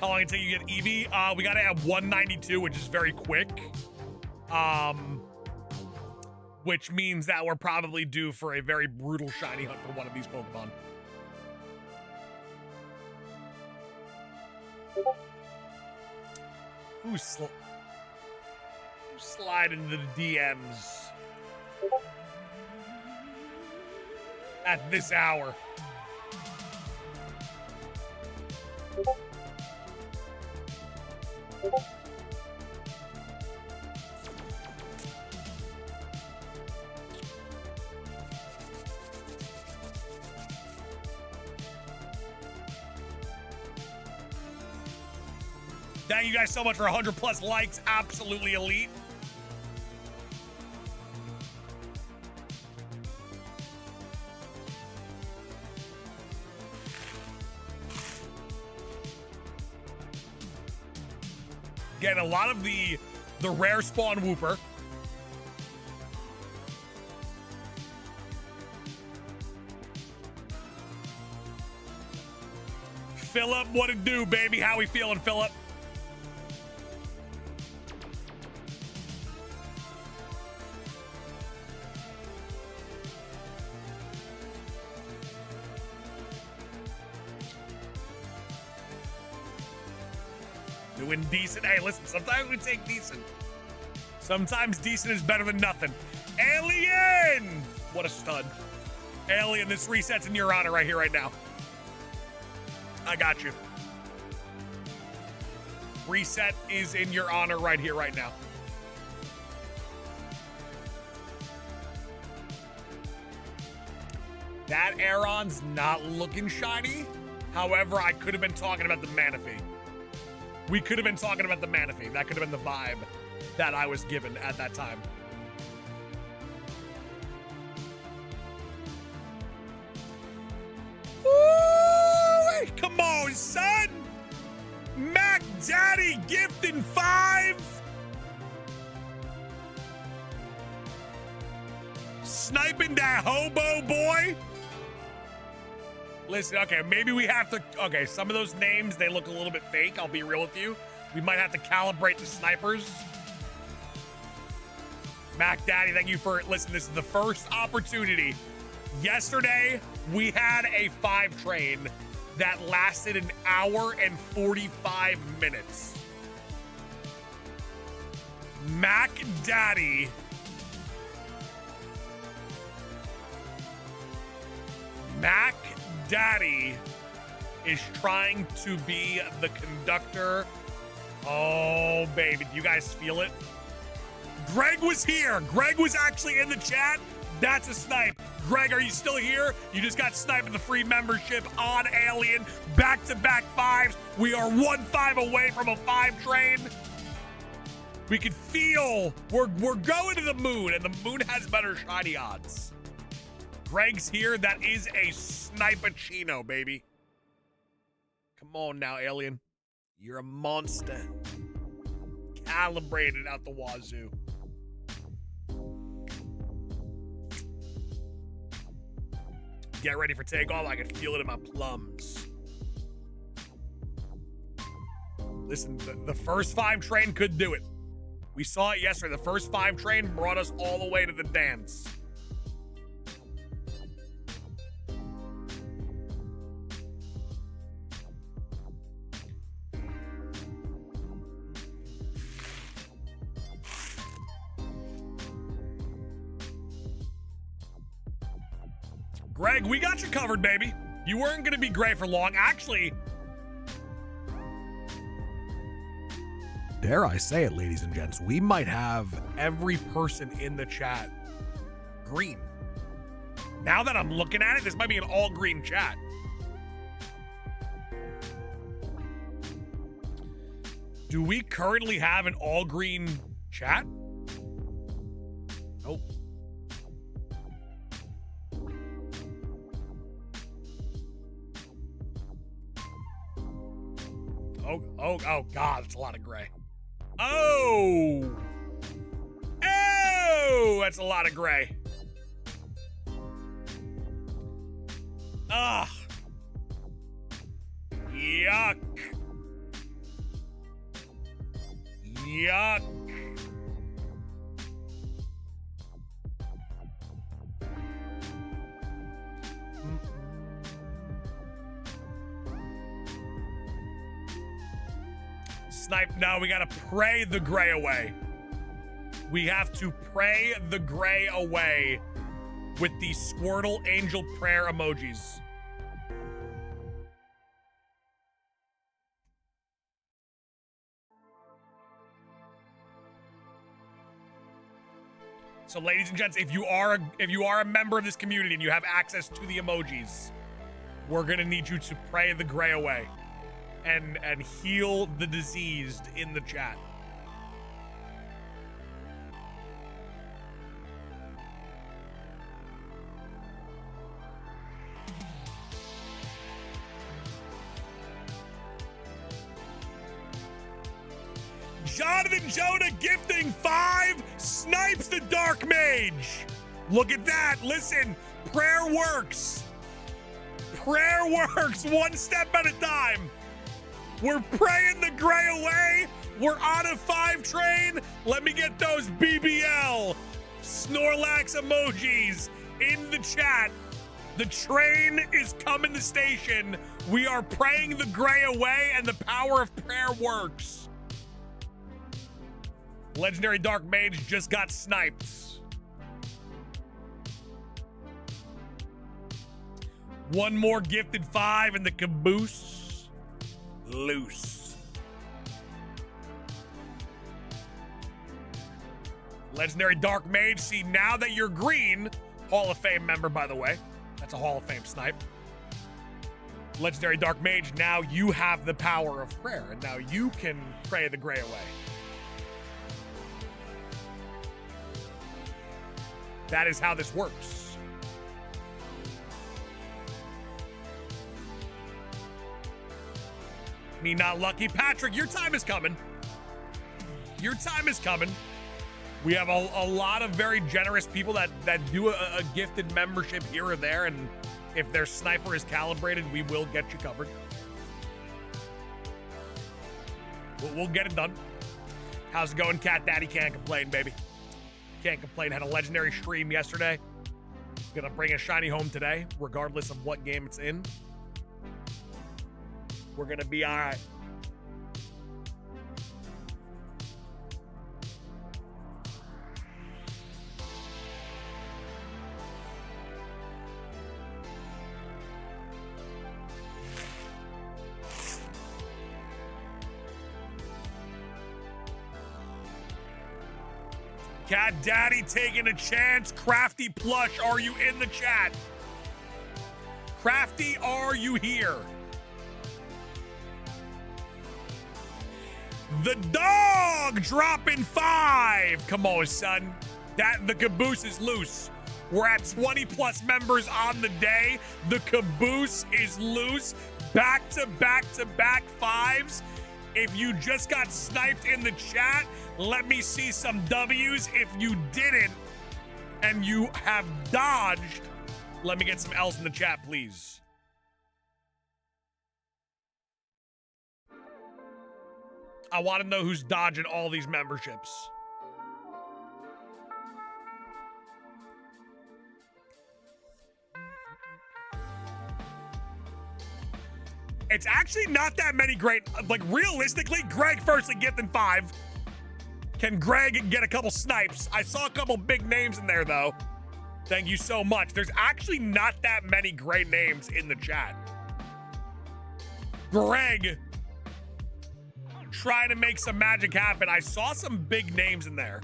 How long until you get Eevee? We gotta have 192, which is very quick. Which means that we're probably due for a very brutal shiny hunt for one of these Pokemon. Who's sliding into the DMs at this hour? Thank you guys so much for 100 plus likes. Absolutely elite. Getting a lot of the rare spawn whooper. Philip, what it do, baby? How we feeling, Philip? Doing decent. Hey, listen, sometimes we take decent. Sometimes decent is better than nothing. Alien! What a stud. Alien, this resets in your honor right here, right now. I got you. Reset is in your honor right here, right now. That Aeron's not looking shiny. However, I could have been talking about the Manaphy. We could have been talking about the Manaphy. That could have been the vibe that I was given at that time. Woo! Come on, son! Mac Daddy gifting 5. Sniping that hobo boy. Listen, okay, maybe we have to, okay, some of those names, they look a little bit fake, I'll be real with you. We might have to calibrate the snipers. Mac Daddy, thank you for, listen, this is the first opportunity. Yesterday, we had a 5 train that lasted an hour and 45 minutes. Mac Daddy. Mac Daddy is trying to be the conductor. Oh, baby. Do you guys feel it? Greg was here. Greg was actually in the chat. That's a snipe. Greg, are you still here? You just got sniped with the free membership on Alien. Back-to-back 5s. We are 1-5 away from a 5 train. We can feel we're going to the moon, and the moon has better shiny odds. Greg's here. That is a sniperchino, baby. Come on now, Alien. You're a monster. Calibrated out the wazoo. Get ready for takeoff. I can feel it in my plums. Listen, the first 5 train could do it. We saw it yesterday. The first 5 train brought us all the way to the dance. Greg, we got you covered, baby. You weren't going to be gray for long. Actually, dare I say it, ladies and gents, we might have every person in the chat green. Now that I'm looking at it, this might be an all green chat. Do we currently have an all green chat? Nope. Oh, God, it's a lot of gray. Oh, that's a lot of gray. Ugh. Yuck. Yuck. Snipe. No, we gotta pray the gray away. We have to pray the gray away with the Squirtle angel prayer emojis. So, ladies and gents, if you are a member of this community and you have access to the emojis, we're gonna need you to pray the gray away. and heal the diseased in the chat. Jonathan Jonah gifting 5, snipes the Dark Mage. Look at that. Listen, prayer works. Prayer works one step at a time. We're praying the gray away. We're on a 5 train. Let me get those BBL Snorlax emojis in the chat. The train is coming to station. We are praying the gray away, and the power of prayer works. Legendary Dark Mage just got sniped. One more gifted 5 and the caboose loose. Legendary Dark Mage, see, now that you're green, Hall of Fame member, by the way. That's a Hall of Fame snipe. Legendary Dark Mage, now you have the power of prayer, and now you can pray the gray away. That is how this works. Me not lucky. Patrick, your time is coming. Your time is coming. We have a lot of very generous people that do a gifted membership here or there, and if their sniper is calibrated, we will get you covered. We'll get it done. How's it going, Cat Daddy? Can't complain, baby. Can't complain. Had a legendary stream yesterday. Gonna bring a shiny home today, regardless of what game it's in. We're gonna be all right. Cat Daddy taking a chance. Crafty Plush, are you in the chat? Crafty, are you here? The dog dropping 5. Come on, son. The caboose is loose. We're at 20 plus members on the day. The caboose is loose. Back to back to back 5s. If you just got sniped in the chat, let me see some W's. If you didn't and you have dodged, let me get some L's in the chat, please. I want to know who's dodging all these memberships. It's actually not that many great, like realistically, Greg firstly gifting 5. Can Greg get a couple snipes? I saw a couple big names in there though. Thank you so much. There's actually not that many great names in the chat. Greg trying to make some magic happen. I saw some big names in there.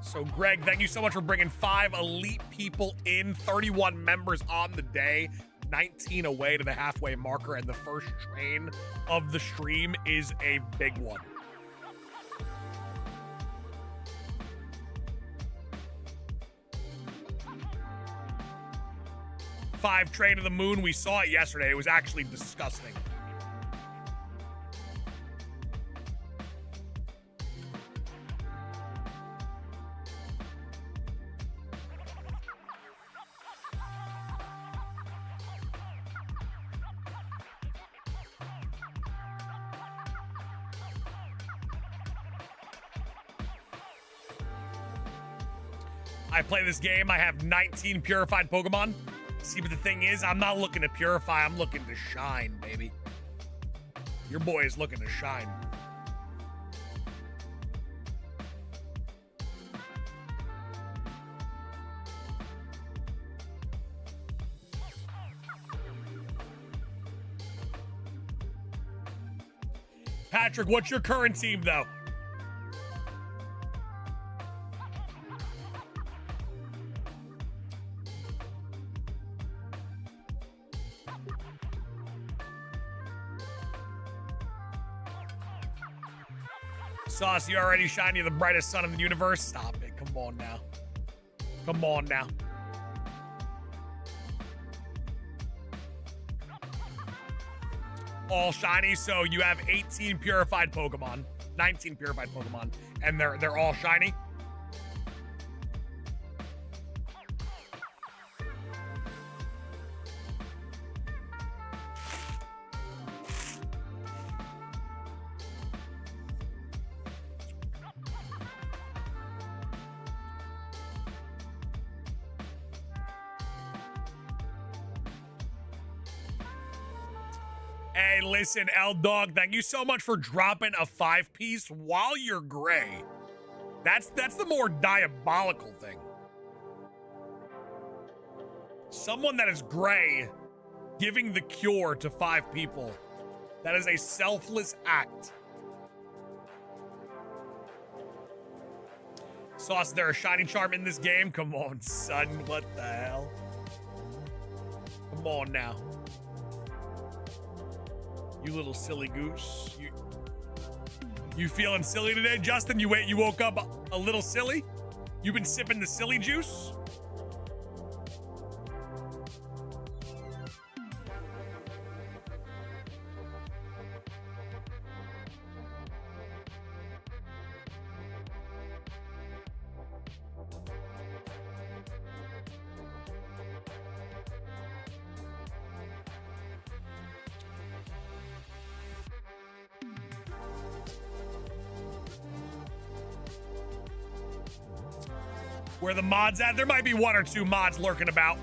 So Greg, thank you so much for bringing 5 elite people in, 31 members on the day, 19 away to the halfway marker, and the first train of the stream is a big one. Five train of the moon, we saw it yesterday. It was actually disgusting. I play this game, I have 19 purified Pokemon. See, but the thing is, I'm not looking to purify, I'm looking to shine, baby. Your boy is looking to shine. Patrick, what's your current team, though? Sauce, you already shiny, the brightest sun in the universe. Stop it. Come on now. Come on now. All shiny, so you have 18 purified Pokemon, 19 purified Pokemon, and they're all shiny. Hey, listen, L-Dog, thank you so much for dropping a 5-piece while you're gray. That's the more diabolical thing. Someone that is gray giving the cure to 5 people. That is a selfless act. Sauce, is there a shiny charm in this game? Come on, son, what the hell? Come on now. You little silly goose. You feeling silly today, Justin? You woke up a little silly? You've been sipping the silly juice? Where the mods at? There might be 1 or 2 mods lurking about.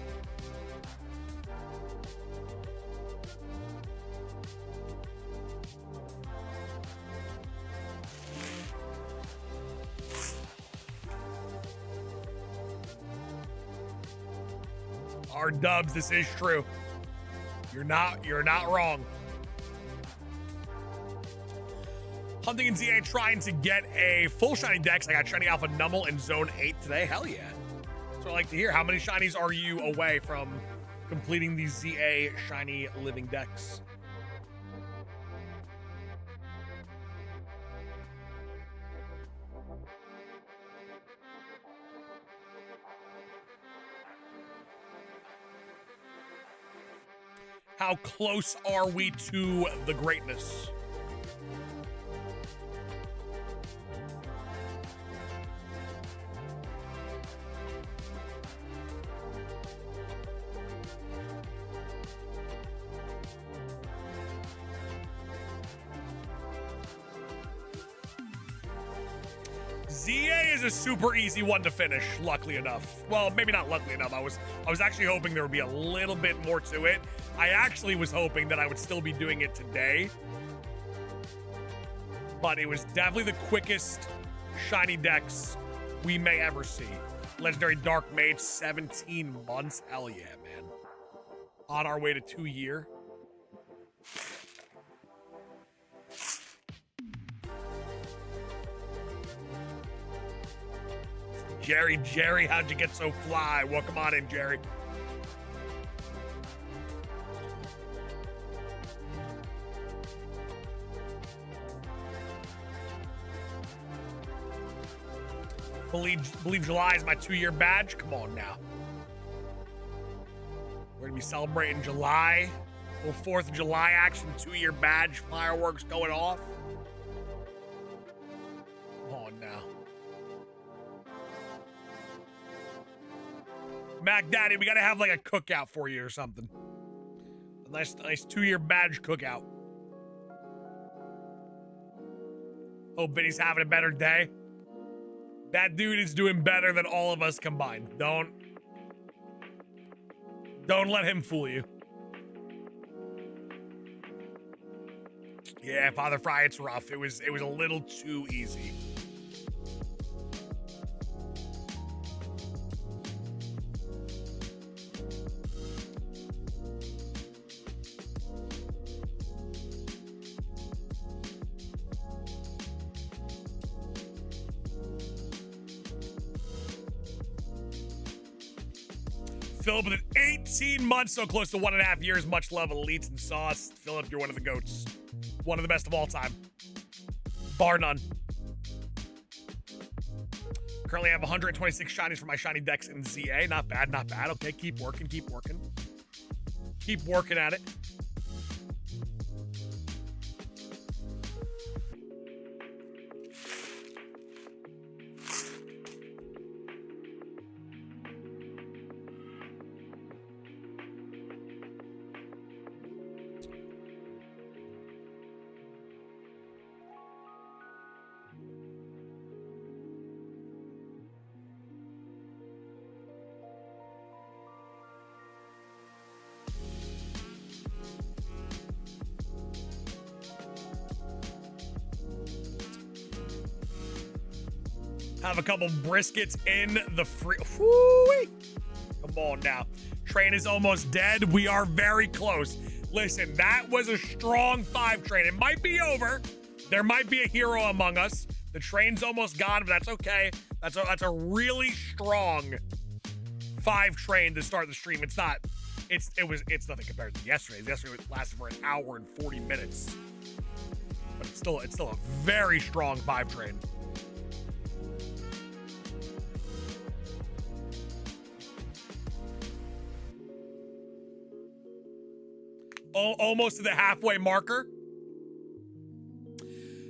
Our dubs, this is true. You're not wrong. Hunting and ZA trying to get a full shiny dex. I got shiny alpha Numel in zone 8 today. Hell yeah. That's what I like to hear. How many shinies are you away from completing the ZA shiny living dex? How close are we to the greatness? ZA is a super easy one to finish, luckily enough. Well, maybe not luckily enough. I was actually hoping there would be a little bit more to it. I actually was hoping that I would still be doing it today. But it was definitely the quickest shiny dex we may ever see. Legendary Dark Mage, 17 months. Hell yeah, man. On our way to 2 year. Jerry, how'd you get so fly? Welcome on in, Jerry. Believe July is my 2-year badge. Come on now. We're gonna be celebrating July. Little 4th of July action, 2-year badge, fireworks going off. Come on now. Mac Daddy, we gotta have like a cookout for you or something. A nice 2-year badge cookout. Hope Vinny's having a better day. That dude is doing better than all of us combined. Don't let him fool you. Yeah, Father Fry, it's rough. It was a little too easy. Philip with an 18 months, so close to 1.5 years. Much love, elites and sauce. Philip, you're one of the GOATs. One of the best of all time. Bar none. Currently, I have 126 shinies for my shiny decks in ZA. Not bad, not bad. Okay, keep working, keep working. Keep working at it. Have a couple briskets in the free. Whoo-wee. Come on now. Train is almost dead. We are very close. Listen, that was a strong 5 train. It might be over. There might be a hero among us. The train's almost gone, but that's okay. That's a really strong 5 train to start the stream. It's not. It's nothing compared to yesterday's. Yesterday lasted for 1 hour and 40 minutes. But it's still a very strong 5 train. Almost to the halfway marker.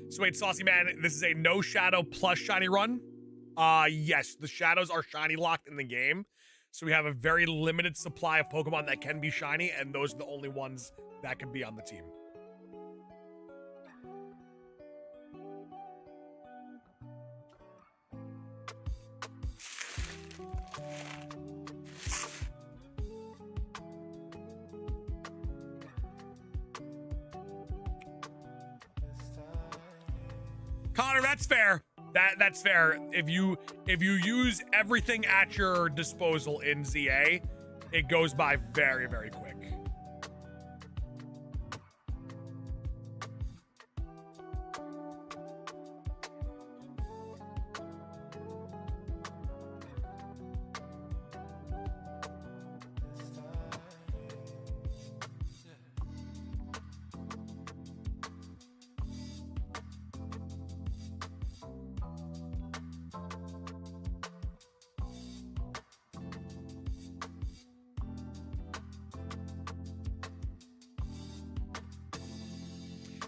Sweet Saucy Man, this is a no shadow plus shiny run. Yes, the shadows are shiny locked in the game. So we have a very limited supply of Pokemon that can be shiny, and those are the only ones that can be on the team. Connor, that's fair. That's fair. If you use everything at your disposal in ZA, it goes by very, very quick.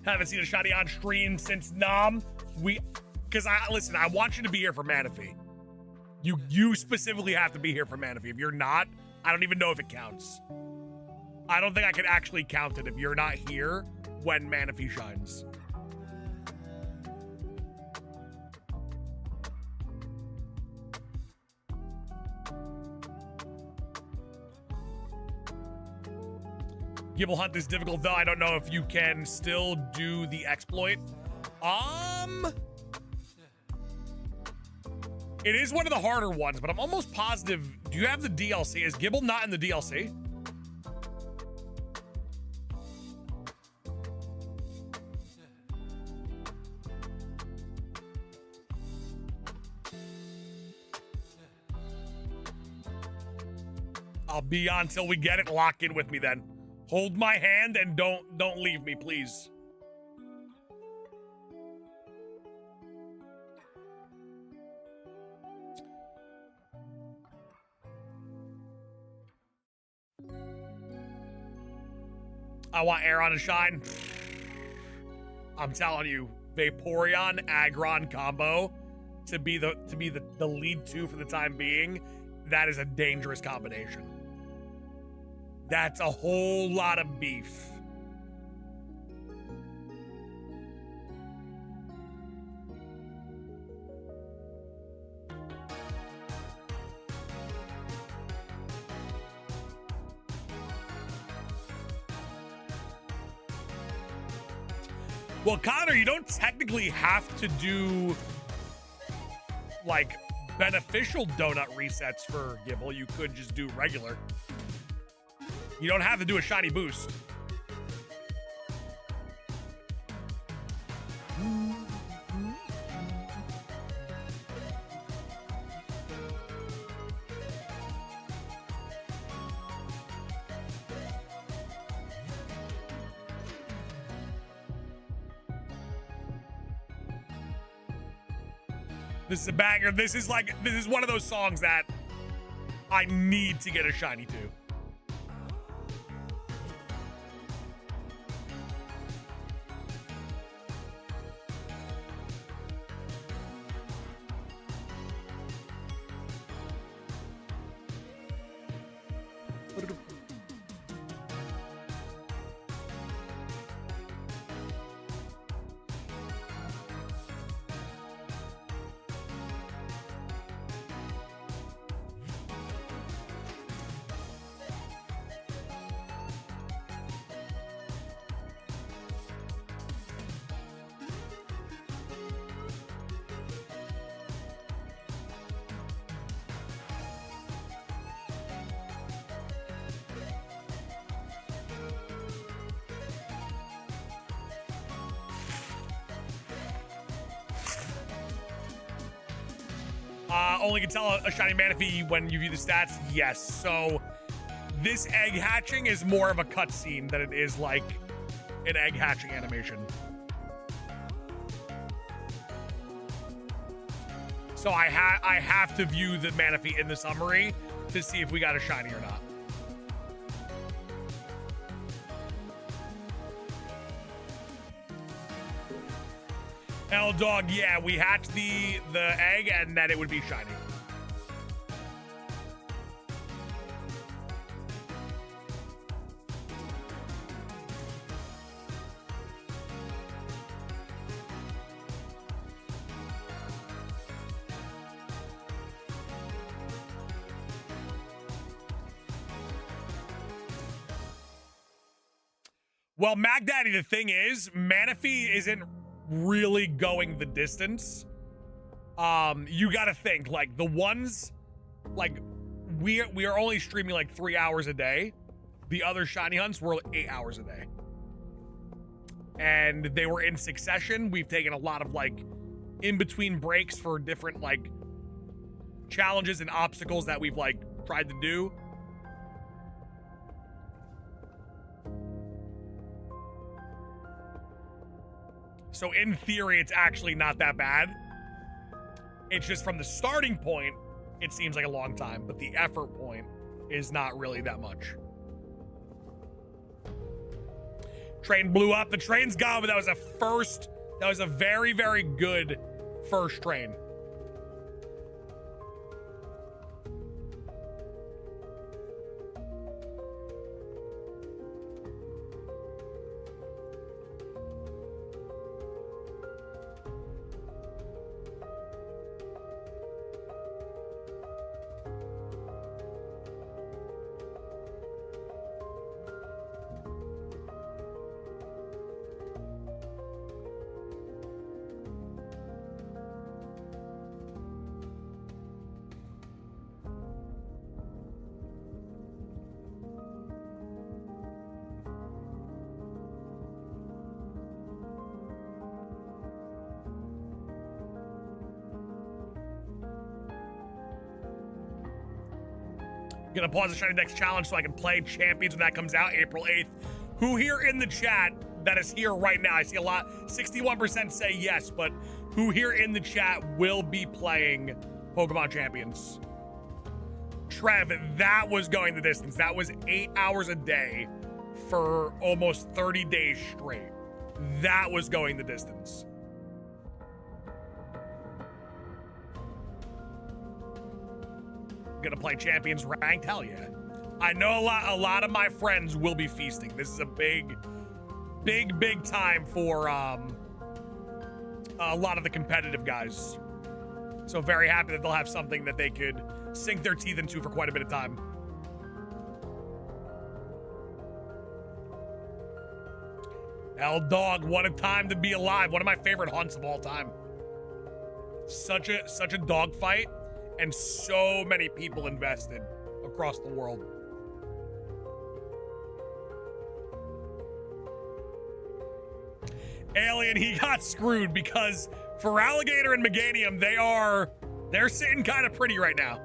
Haven't seen a shiny on stream since Nam. Because listen, I want you to be here for Manaphy. You specifically have to be here for Manaphy. If you're not, I don't even know if it counts. I don't think I can actually count it if you're not here when Manaphy shines. Gibble Hunt is difficult, though. I don't know if you can still do the exploit. It is one of the harder ones, but I'm almost positive. Do you have the DLC? Is Gibble not in the DLC? I'll be on till we get it. Lock in with me then. Hold my hand and don't leave me, please. I want Aeron to shine. I'm telling you, Vaporeon Aggron combo to be the lead 2 for the time being, that is a dangerous combination. That's a whole lot of beef. Well, Connor, you don't technically have to do like beneficial donut resets for Gibble. You could just do regular. You don't have to do a shiny boost. This is a banger. This is one of those songs that I need to get a shiny to. Only can tell a shiny Manaphy when you view the stats. Yes. So this egg hatching is more of a cutscene than it is like an egg hatching animation. So I have to view the Manaphy in the summary to see if we got a shiny or not. Hell dog, yeah, we hatched the egg and then it would be shiny. Well, Mag Daddy, the thing is, Manaphy isn't really going the distance. You gotta think, like, the ones, like, we are only streaming like 3 hours a day. The other shiny hunts were 8 hours a day. And they were in succession. We've taken a lot of, like, in-between breaks for different, like, challenges and obstacles that we've, like, tried to do. So in theory, it's actually not that bad. It's just from the starting point, it seems like a long time, but the effort point is not really that much. Train blew up. The train's gone, but that was a very, very good first train. Gonna pause the Shiny Dex challenge so I can play Champions when that comes out April 8th. Who here in the chat that is here right now? I see a lot, 61% say yes, but who here in the chat will be playing Pokemon Champions? Trev, that was going the distance. That was 8 hours a day for almost 30 days straight. That was going the distance. Gonna play Champions ranked? Hell yeah. I know a lot of my friends will be feasting. This is a big time for a lot of the competitive guys. So very happy that they'll have something that they could sink their teeth into for quite a bit of time. Hell dog, what a time to be alive. One of my favorite hunts of all time. Such a dog fight. And so many people invested across the world. Alien, he got screwed because for Alligator and Meganium, they're sitting kind of pretty right now.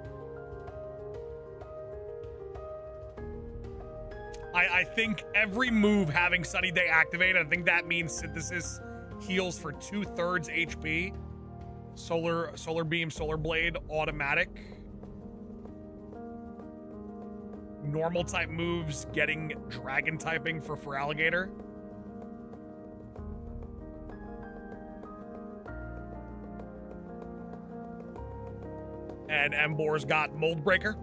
I think every move having Sunny Day activated, I think that means Synthesis heals for 2/3 HP. Solar beam, solar blade, automatic. Normal type moves, getting dragon typing for alligator. And Embor's got mold breaker.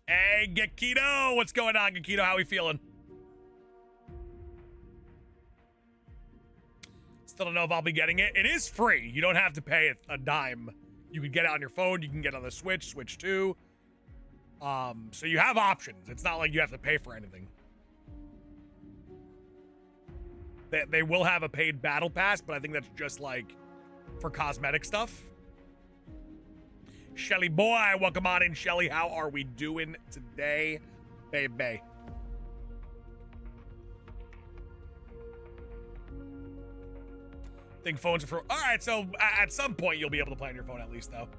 Hey, Gekito! What's going on, Gekito? How we feeling? Still don't know if I'll be getting it. It is free. You don't have to pay a dime. You can get it on your phone. You can get it on the Switch, Switch 2. So you have options. It's not like you have to pay for anything. They will have a paid battle pass, but I think that's just like for cosmetic stuff. Shelly boy, welcome on in, Shelly. How are we doing today, baby? Think phones are for. All right, so at some point you'll be able to play on your phone at least, though.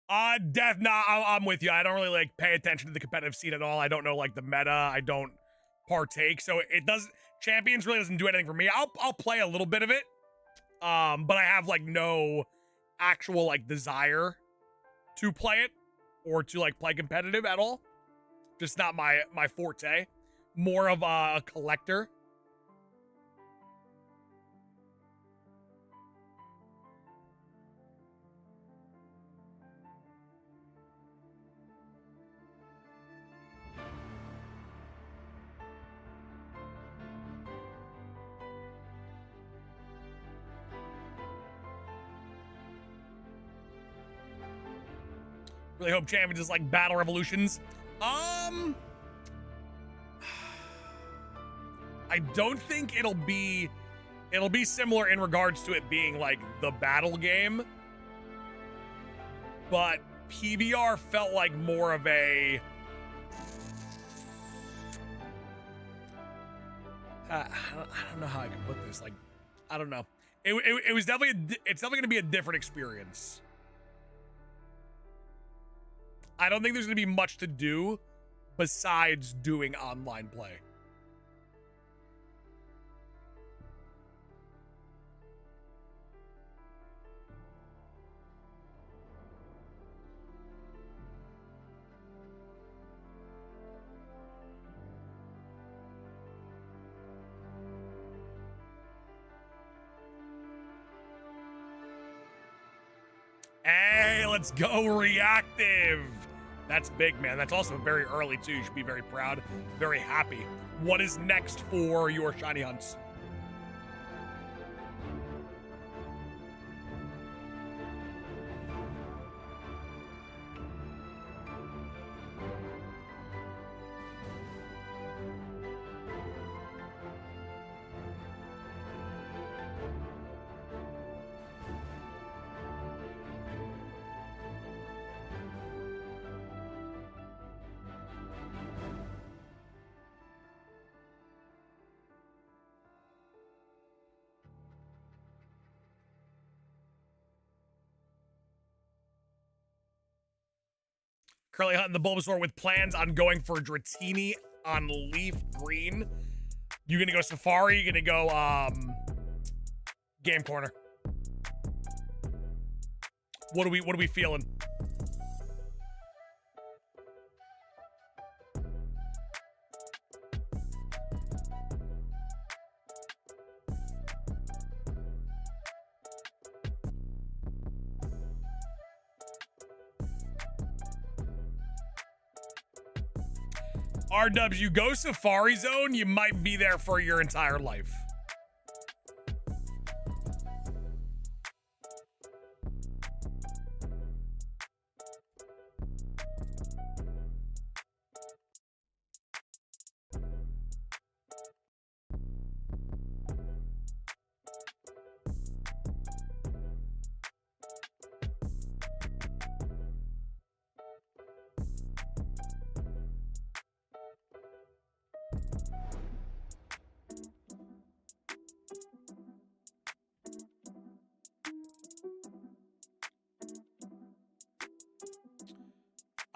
I'm with you. I don't really like pay attention to the competitive scene at all. I don't know like the meta. I don't partake, so it does. Champions really doesn't do anything for me. I'll play a little bit of it, but I have like no actual like desire to play it or to like play competitive at all. Just not my forte. More of a collector. Really hope Champions is like Battle Revolutions. I don't think it'll be similar in regards to it being like the battle game. But PBR felt like more of a I don't know how I can put this. Like, I don't know. It was definitely it's definitely gonna be a different experience. I don't think there's going to be much to do besides doing online play. Hey, let's go reactive. That's big, man. That's also very early, too. You should be very proud, very happy. What is next for your shiny hunts? Currently hunting the Bulbasaur with plans on going for Dratini on Leaf Green. You gonna go Safari? You gonna go Game Corner? What are we feeling? RW, you go Safari Zone, you might be there for your entire life.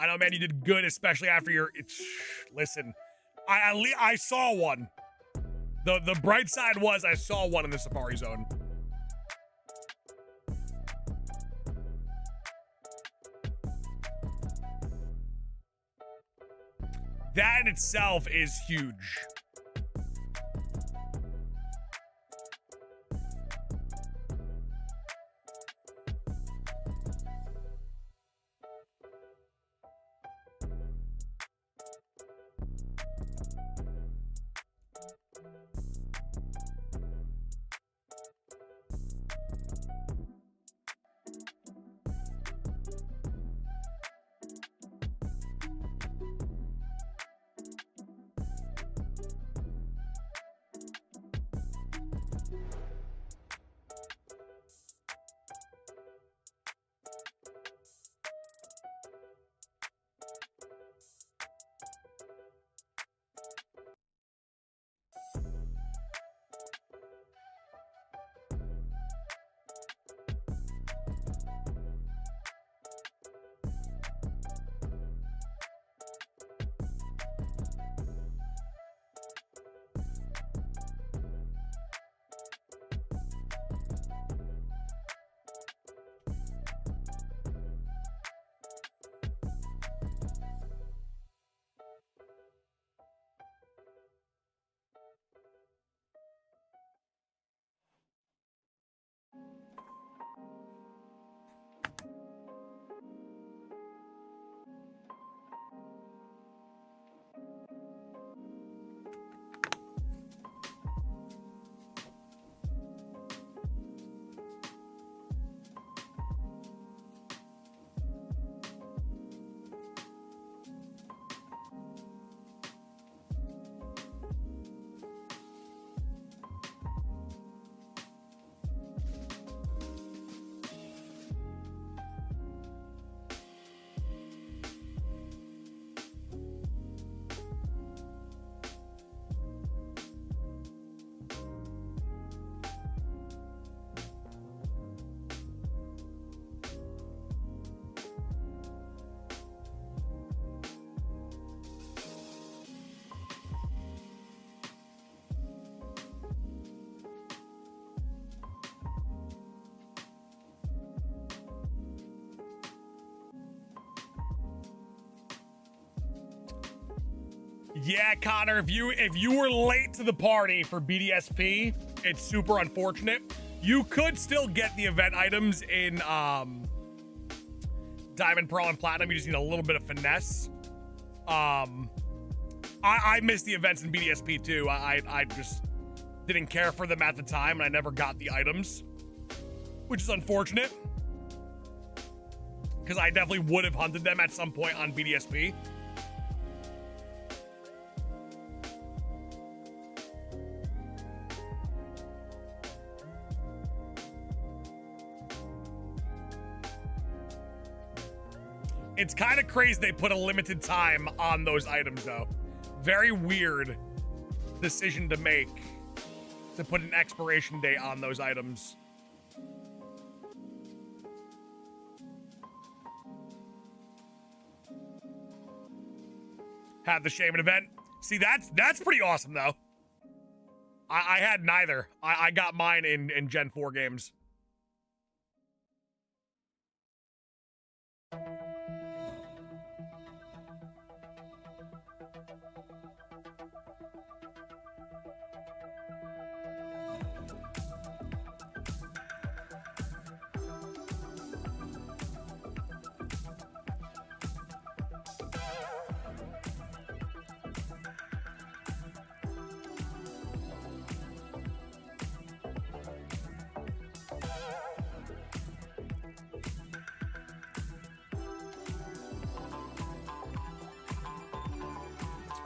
I know, man, you did good, especially after your... Listen, I saw one. The bright side was I saw one in the Safari Zone. That in itself is huge. Yeah, Connor, if you were late to the party for BDSP, it's super unfortunate. You could still get the event items in Diamond, Pearl, and Platinum. You just need a little bit of finesse. I missed the events in BDSP too. I just didn't care for them at the time, and I never got the items, which is unfortunate, because I definitely would have hunted them at some point on BDSP. It's kind of crazy they put a limited time on those items, though. Very weird decision to make, to put an expiration date on those items. have the Shaman event. See, that's pretty awesome, though. I had neither. I got mine in Gen 4 games.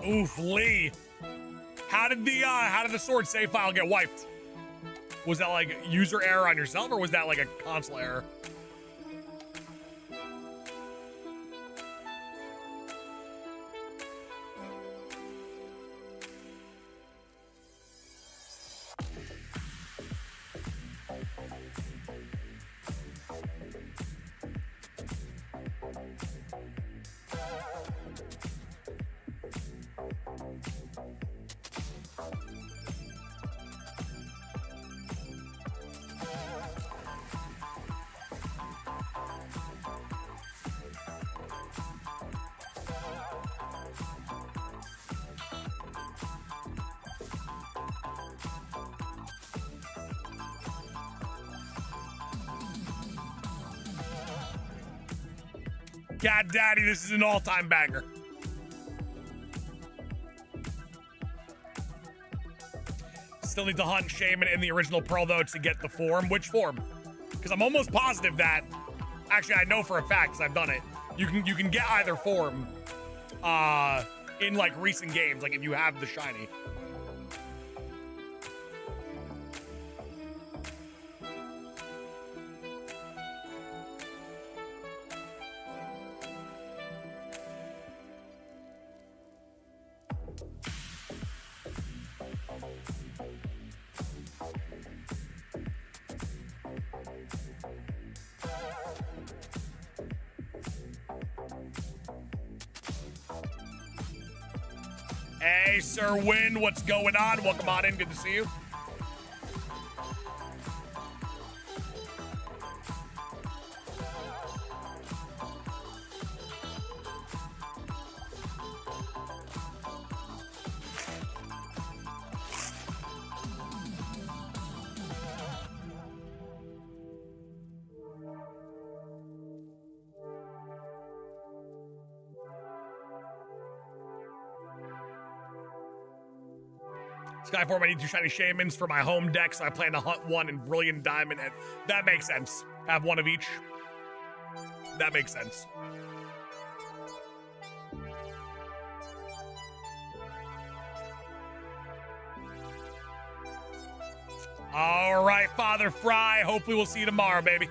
Oof, Lee. How did the sword save file get wiped? Was that like user error on yourself, or was that like a console error? God daddy, this is an all-time banger. Still need to hunt Shaman in the original Pearl, though, to get the form. Which form? Because I'm almost positive that... Actually, I know for a fact, because I've done it. You can get either form in, like, recent games, like, if you have the shiny. Hey, Sir Win, what's going on? Welcome on in. Good to see you. Skyform, I need 2 shiny Shamans for my home deck, so I plan to hunt one in Brilliant Diamond, and that makes sense. Have one of each. That makes sense. All right, Father Fry. Hopefully we'll see you tomorrow, baby.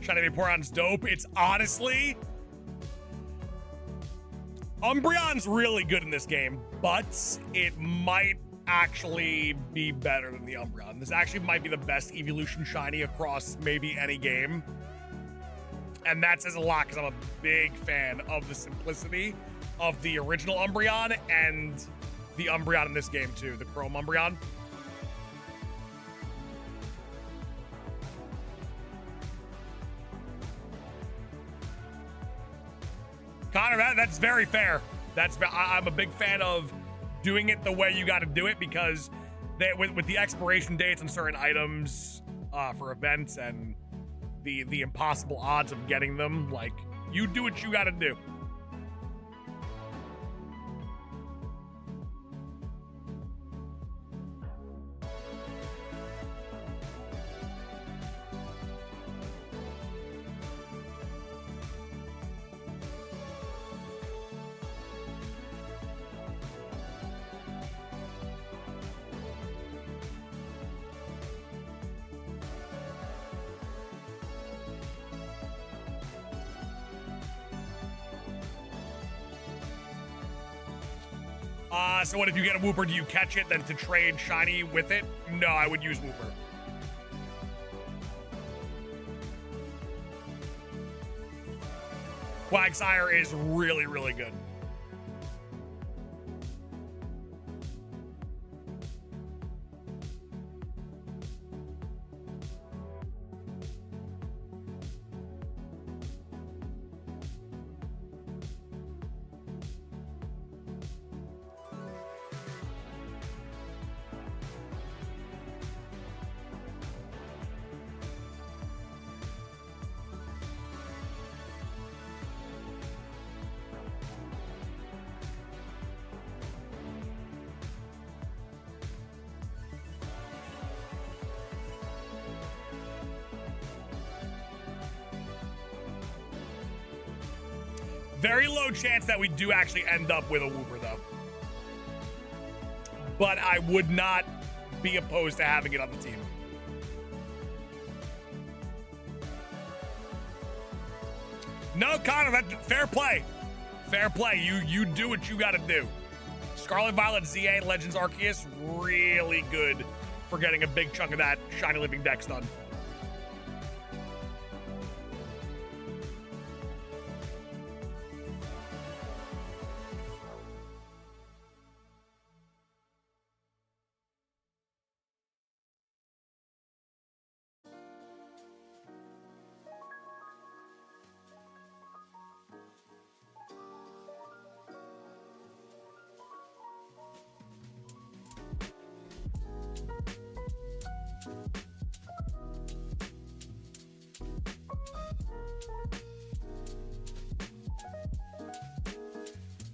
Shiny Vaporeon's dope. It's honestly... Umbreon's really good in this game, but it might actually be better than the Umbreon. This actually might be the best evolution shiny across maybe any game. And that says a lot because I'm a big fan of the simplicity of the original Umbreon and the Umbreon in this game too, the Chrome Umbreon. Connor, that's very fair. I'm a big fan of doing it the way you got to do it because with the expiration dates on certain items for events and the impossible odds of getting them, like, you do what you got to do. So what if you get a Wooper, do you catch it then to trade shiny with it? No, I would use Wooper. Quagsire is really, really good. Very low chance that we do actually end up with a Wooper, though. But I would not be opposed to having it on the team. No, Connor, fair play. Fair play. You do what you got to do. Scarlet Violet ZA Legends Arceus, really good for getting a big chunk of that Shiny Living Dex done.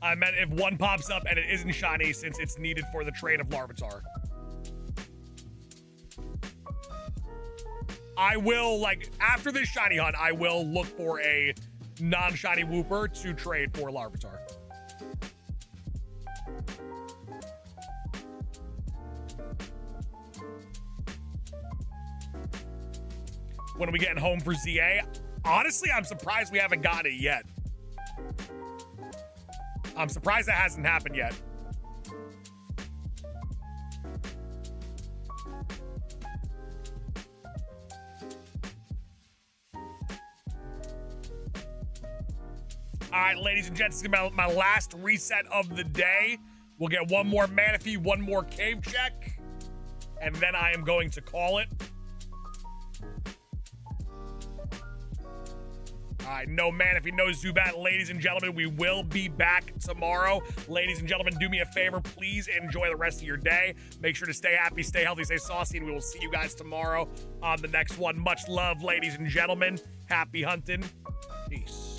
I meant if one pops up and it isn't shiny since it's needed for the trade of Larvitar. I will, like, after this shiny hunt, I will look for a non-shiny Wooper to trade for Larvitar. When are we getting home for ZA? Honestly, I'm surprised we haven't gotten it yet. I'm surprised that hasn't happened yet. All right, ladies and gents, this is my last reset of the day. We'll get one more Manaphy, one more cave check, and then I am going to call it. All right, no Manaphy, no Zubat. Ladies and gentlemen, we will be back tomorrow. Ladies and gentlemen, do me a favor. Please enjoy the rest of your day. Make sure to stay happy, stay healthy, stay saucy, and we will see you guys tomorrow on the next one. Much love, ladies and gentlemen. Happy hunting. Peace.